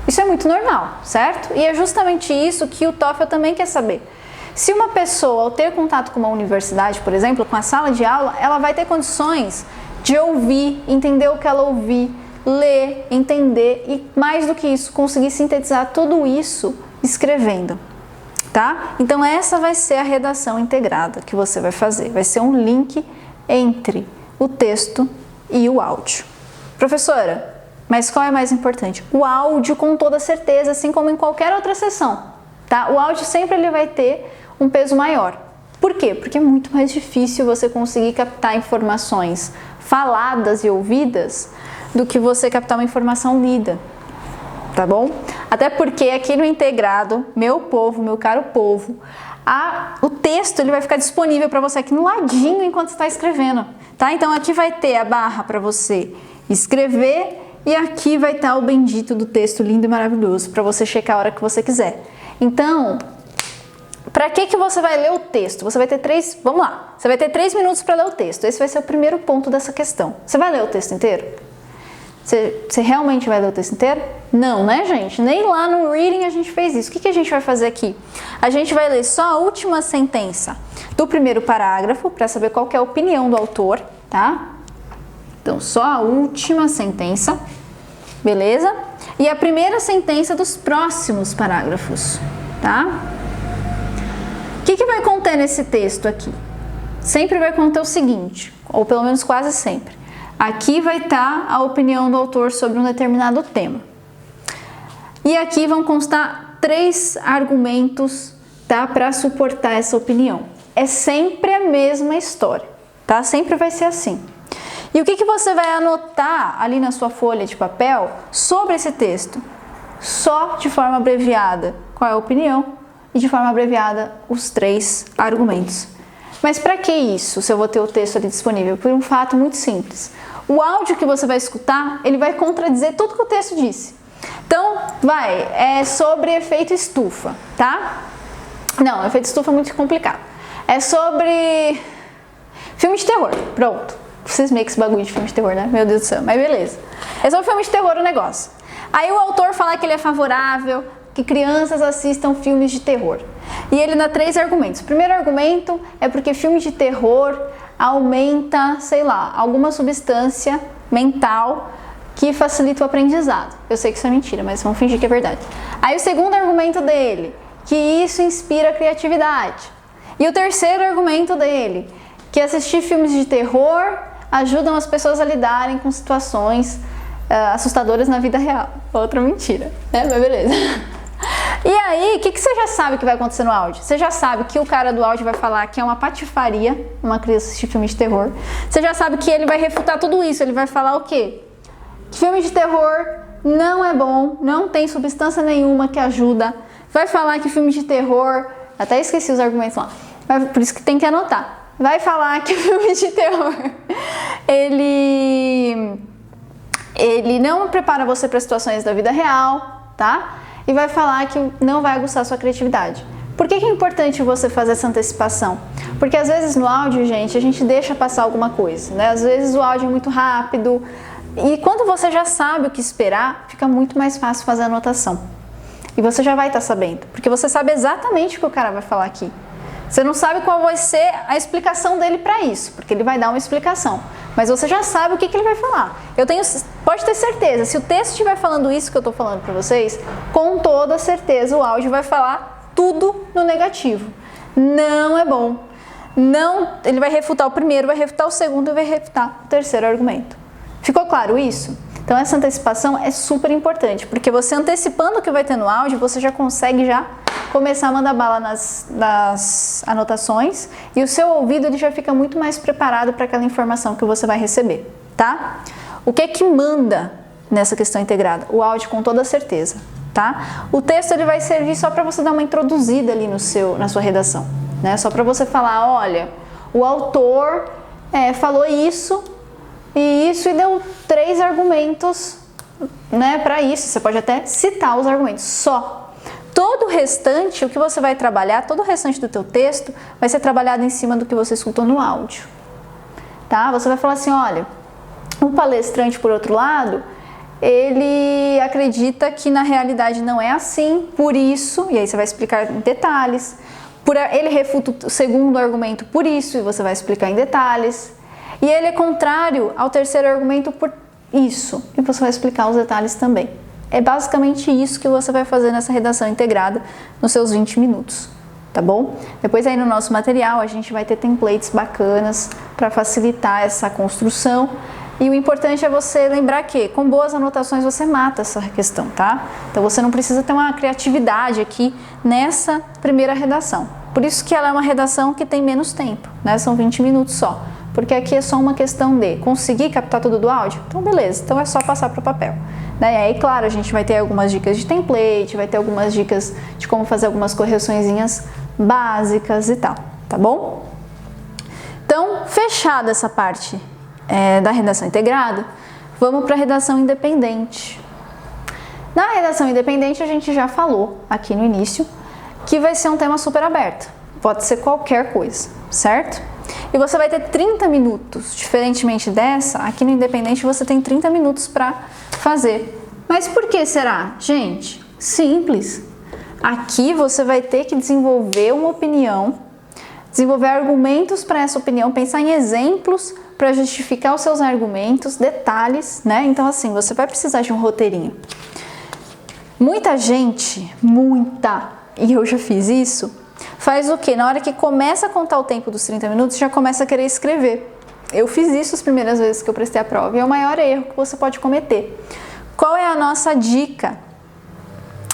Isso é muito normal, certo? E é justamente isso que o TOEFL também quer saber. Se uma pessoa, ao ter contato com uma universidade, por exemplo, com a sala de aula, ela vai ter condições de ouvir, entender o que ela ouvir, ler, entender e, mais do que isso, conseguir sintetizar tudo isso escrevendo, tá? Então essa vai ser a redação integrada que você vai fazer, vai ser um link entre o texto e o áudio. Professora, mas qual é mais importante? O áudio, com toda certeza, assim como em qualquer outra sessão, tá? O áudio sempre ele vai ter um peso maior. Por quê? Porque é muito mais difícil você conseguir captar informações faladas e ouvidas do que você captar uma informação lida, tá bom? Até porque aqui no integrado, meu povo, meu caro povo, o texto ele vai ficar disponível para você aqui no ladinho enquanto você está escrevendo, tá? Então aqui vai ter a barra para você escrever e aqui vai estar o bendito do texto lindo e maravilhoso para você checar a hora que você quiser. Então, para que você vai ler o texto? Você vai ter vamos lá, você vai ter 3 minutos para ler o texto. Esse vai ser o primeiro ponto dessa questão. Você vai ler o texto inteiro? Você realmente vai ler o texto inteiro? Não, né, gente? Nem lá no reading a gente fez isso. O que a gente vai fazer aqui? A gente vai ler só a última sentença do primeiro parágrafo para saber qual que é a opinião do autor, tá? Então, só a última sentença, beleza? E a primeira sentença dos próximos parágrafos, tá? O que vai conter nesse texto aqui? Sempre vai conter o seguinte, ou pelo menos quase sempre. Aqui vai estar a opinião do autor sobre um determinado tema. E aqui vão constar 3 argumentos, tá, para suportar essa opinião. É sempre a mesma história, tá? Sempre vai ser assim. E o que você vai anotar ali na sua folha de papel sobre esse texto? Só de forma abreviada qual é a opinião e de forma abreviada os 3 argumentos. Mas para que isso, se eu vou ter o texto ali disponível? Por um fato muito simples. O áudio que você vai escutar, ele vai contradizer tudo que o texto disse. Então, é sobre efeito estufa, tá? Não, efeito estufa é muito complicado. É sobre filme de terror, pronto. Vocês meio que esse bagulho de filme de terror, né? Meu Deus do céu, mas beleza. É sobre filme de terror o negócio. Aí o autor fala que ele é favorável que crianças assistam filmes de terror. E ele dá 3 argumentos. O primeiro argumento é porque filmes de terror aumenta, sei lá, alguma substância mental que facilita o aprendizado. Eu sei que isso é mentira, mas vamos fingir que é verdade. Aí o segundo argumento dele, que isso inspira a criatividade. E o terceiro argumento dele, que assistir filmes de terror ajudam as pessoas a lidarem com situações assustadoras na vida real. Outra mentira, né? Mas beleza. E aí, o que você já sabe que vai acontecer no áudio? Você já sabe que o cara do áudio vai falar que é uma patifaria uma criança assistir filme de terror. Você já sabe que ele vai refutar tudo isso. Ele vai falar o quê? Que filme de terror não é bom, não tem substância nenhuma que ajuda. Vai falar que filme de terror... Até esqueci os argumentos lá. Por isso que tem que anotar. Vai falar que filme de terror... Ele não prepara você para situações da vida real, tá? E vai falar que não vai aguçar a sua criatividade. Por que é importante você fazer essa antecipação? Porque às vezes no áudio, gente, a gente deixa passar alguma coisa, né? Às vezes o áudio é muito rápido e quando você já sabe o que esperar, fica muito mais fácil fazer a anotação. E você já vai estar sabendo, porque você sabe exatamente o que o cara vai falar aqui. Você não sabe qual vai ser a explicação dele para isso, porque ele vai dar uma explicação. Mas você já sabe o que ele vai falar. Pode ter certeza, se o texto estiver falando isso que eu estou falando para vocês, com toda certeza o áudio vai falar tudo no negativo. Não é bom. Não, ele vai refutar o primeiro, vai refutar o segundo e vai refutar o terceiro argumento. Ficou claro isso? Então essa antecipação é super importante, porque você antecipando o que vai ter no áudio, você já consegue começar a mandar bala nas anotações e o seu ouvido ele já fica muito mais preparado para aquela informação que você vai receber, tá? O que é que manda nessa questão integrada? O áudio com toda certeza, tá? O texto ele vai servir só para você dar uma introduzida ali na sua redação, né? Só para você falar, olha, o autor falou isso e deu 3 argumentos, né, para isso. Você pode até citar os argumentos só. Todo o restante, o que você vai trabalhar, todo o restante do teu texto vai ser trabalhado em cima do que você escutou no áudio, tá? Você vai falar assim, olha, o palestrante, por outro lado, ele acredita que na realidade não é assim, por isso, e aí você vai explicar em detalhes, ele refuta o segundo argumento por isso, e você vai explicar em detalhes, e ele é contrário ao terceiro argumento por isso, e você vai explicar os detalhes também. É basicamente isso que você vai fazer nessa redação integrada nos seus 20 minutos, tá bom? Depois aí no nosso material a gente vai ter templates bacanas para facilitar essa construção e o importante é você lembrar que com boas anotações você mata essa questão, tá? Então você não precisa ter uma criatividade aqui nessa primeira redação. Por isso que ela é uma redação que tem menos tempo, né? São 20 minutos só, porque aqui é só uma questão de conseguir captar tudo do áudio? Então beleza, então é só passar para o papel. E aí, claro, a gente vai ter algumas dicas de template, vai ter algumas dicas de como fazer algumas correçõezinhas básicas e tal, tá bom? Então, fechada essa parte da redação integrada, vamos para a redação independente. Na redação independente, a gente já falou aqui no início que vai ser um tema super aberto, pode ser qualquer coisa, certo? E você vai ter 30 minutos, diferentemente dessa, aqui no independente você tem 30 minutos para fazer. Mas por que será? Gente, simples. Aqui você vai ter que desenvolver uma opinião, desenvolver argumentos para essa opinião, pensar em exemplos para justificar os seus argumentos, detalhes, né? Então assim, você vai precisar de um roteirinho. Muita gente, e eu já fiz isso, faz o quê? Na hora que começa a contar o tempo dos 30 minutos, já começa a querer escrever. Eu fiz isso as primeiras vezes que eu prestei a prova e é o maior erro que você pode cometer. Qual é a nossa dica?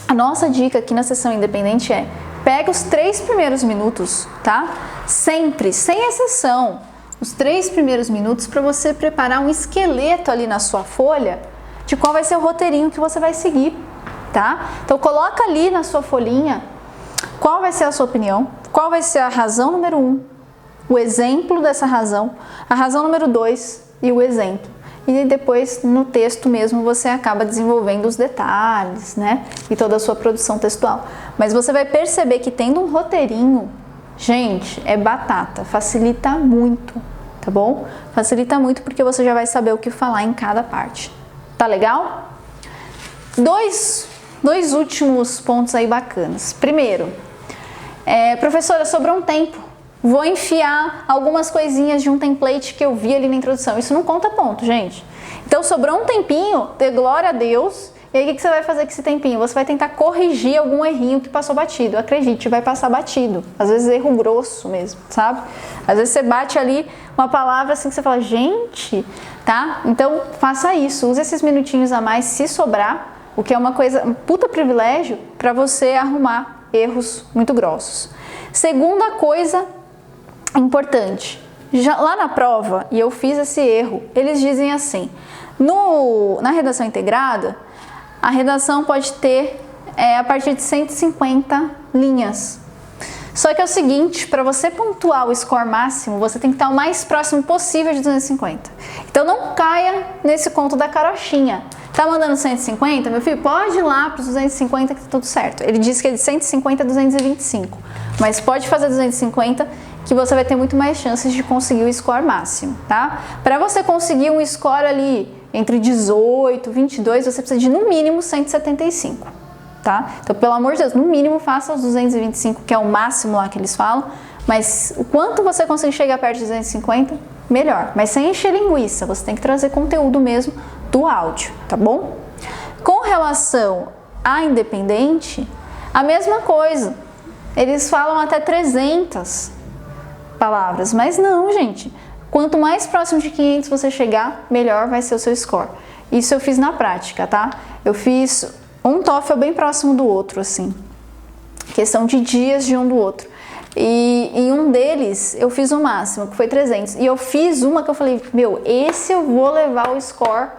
A nossa dica aqui na sessão independente é: pega os 3 primeiros minutos, tá? Sempre, sem exceção, os 3 primeiros minutos para você preparar um esqueleto ali na sua folha de qual vai ser o roteirinho que você vai seguir, tá? Então coloca ali na sua folhinha qual vai ser a sua opinião, qual vai ser a razão número 1, o exemplo dessa razão, a razão número 2 e o exemplo. E depois no texto mesmo você acaba desenvolvendo os detalhes, né? E toda a sua produção textual. Mas você vai perceber que tendo um roteirinho, gente, é batata, facilita muito, tá bom? Facilita muito porque você já vai saber o que falar em cada parte. Tá legal? Dois últimos pontos aí bacanas. Primeiro, professora, sobrou um tempo. Vou enfiar algumas coisinhas de um template que eu vi ali na introdução. Isso não conta ponto, gente. Então, sobrou um tempinho, dê glória a Deus. E aí, o que você vai fazer com esse tempinho? Você vai tentar corrigir algum errinho que passou batido. Acredite, vai passar batido. Às vezes, erro grosso mesmo, sabe? Às vezes, você bate ali uma palavra assim que você fala, gente, tá? Então, faça isso. Use esses minutinhos a mais se sobrar, o que é uma coisa, um puta privilégio para você arrumar erros muito grossos. Segunda coisa importante. Lá na prova, e eu fiz esse erro, eles dizem assim, na redação integrada, a redação pode ter a partir de 150 linhas. Só que é o seguinte, para você pontuar o score máximo, você tem que estar o mais próximo possível de 250. Então não caia nesse conto da carochinha. Tá mandando 150? Meu filho, pode ir lá para os 250 que tá tudo certo. Ele disse que é de 150 a 225, mas pode fazer 250 que você vai ter muito mais chances de conseguir o score máximo, tá? Para você conseguir um score ali entre 18 e 22, você precisa de no mínimo 175, tá? Então, pelo amor de Deus, no mínimo faça os 225, que é o máximo lá que eles falam, mas o quanto você conseguir chegar perto de 250, melhor. Mas sem encher linguiça, você tem que trazer conteúdo mesmo do áudio, tá bom? Com relação a independente, a mesma coisa. Eles falam até 300 palavras, mas não, gente. Quanto mais próximo de 500 você chegar, melhor vai ser o seu score. Isso eu fiz na prática, tá? Eu fiz um TOEFL bem próximo do outro, assim. Questão de dias de um do outro. E em um deles, eu fiz o máximo, que foi 300. E eu fiz uma que eu falei, meu, esse eu vou levar o score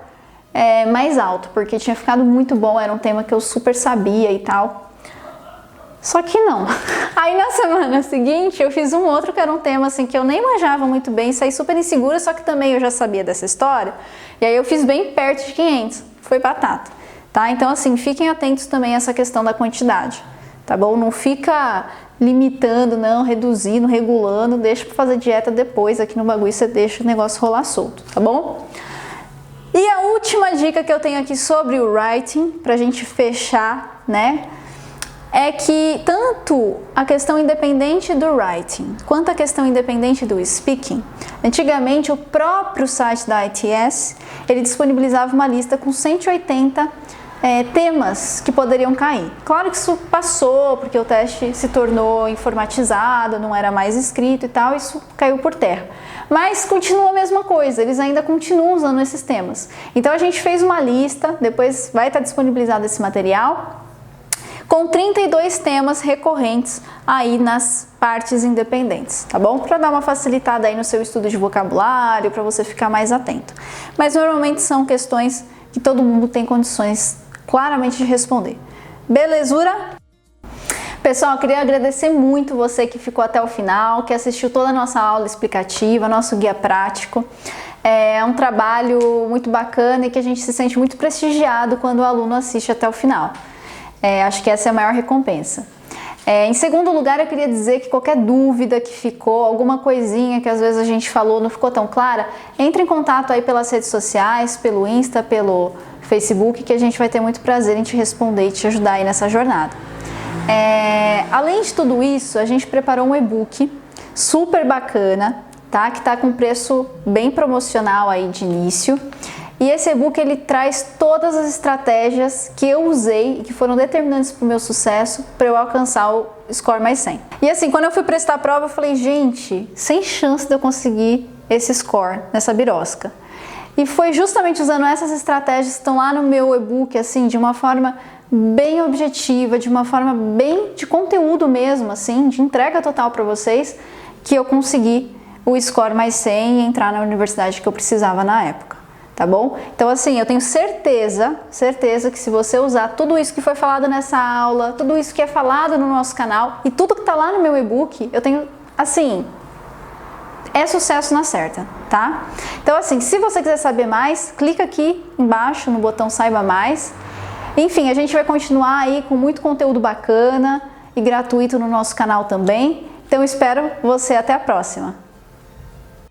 mais alto, porque tinha ficado muito bom, era um tema que eu super sabia e tal. Só que não. Aí na semana seguinte eu fiz um outro que era um tema assim que eu nem manjava muito bem, saí super insegura, só que também eu já sabia dessa história. E aí eu fiz bem perto de 500, foi batata, tá? Então assim, fiquem atentos também a essa questão da quantidade, tá bom? Não fica limitando, não, reduzindo, regulando, deixa pra fazer dieta depois, aqui no bagulho você deixa o negócio rolar solto, tá bom? E a última dica que eu tenho aqui sobre o writing, pra gente fechar, né? É que tanto a questão independente do writing quanto a questão independente do speaking, antigamente o próprio site da ITS, ele disponibilizava uma lista com 180 temas que poderiam cair. Claro que isso passou, porque o teste se tornou informatizado, não era mais escrito e tal, isso caiu por terra. Mas continua a mesma coisa, eles ainda continuam usando esses temas. Então a gente fez uma lista, depois vai estar disponibilizado esse material, com 32 temas recorrentes aí nas partes independentes, tá bom? Para dar uma facilitada aí no seu estudo de vocabulário, para você ficar mais atento. Mas normalmente são questões que todo mundo tem condições claramente de responder. Belezura? Pessoal, eu queria agradecer muito você que ficou até o final, que assistiu toda a nossa aula explicativa, nosso guia prático. É um trabalho muito bacana e que a gente se sente muito prestigiado quando o aluno assiste até o final. Acho que essa é a maior recompensa. Em segundo lugar, eu queria dizer que qualquer dúvida que ficou, alguma coisinha que às vezes a gente falou não ficou tão clara, entre em contato aí pelas redes sociais, pelo Insta, pelo Facebook, que a gente vai ter muito prazer em te responder e te ajudar aí nessa jornada. Além de tudo isso, a gente preparou um e-book super bacana, tá? Que tá com preço bem promocional aí de início. E esse e-book ele traz todas as estratégias que eu usei e que foram determinantes para o meu sucesso para eu alcançar o score mais 100. E assim, quando eu fui prestar a prova, eu falei, gente, sem chance de eu conseguir esse score nessa birosca. E foi justamente usando essas estratégias que estão lá no meu e-book, assim, de uma forma bem objetiva, de uma forma bem de conteúdo mesmo, assim, de entrega total para vocês, que eu consegui o score mais 100 e entrar na universidade que eu precisava na época. Tá bom? Então assim, eu tenho certeza que se você usar tudo isso que foi falado nessa aula, tudo isso que é falado no nosso canal e tudo que tá lá no meu e-book, eu tenho, assim, é sucesso na certa, tá? Então assim, se você quiser saber mais, clica aqui embaixo no botão Saiba Mais. Enfim, a gente vai continuar aí com muito conteúdo bacana e gratuito no nosso canal também. Então espero você até a próxima.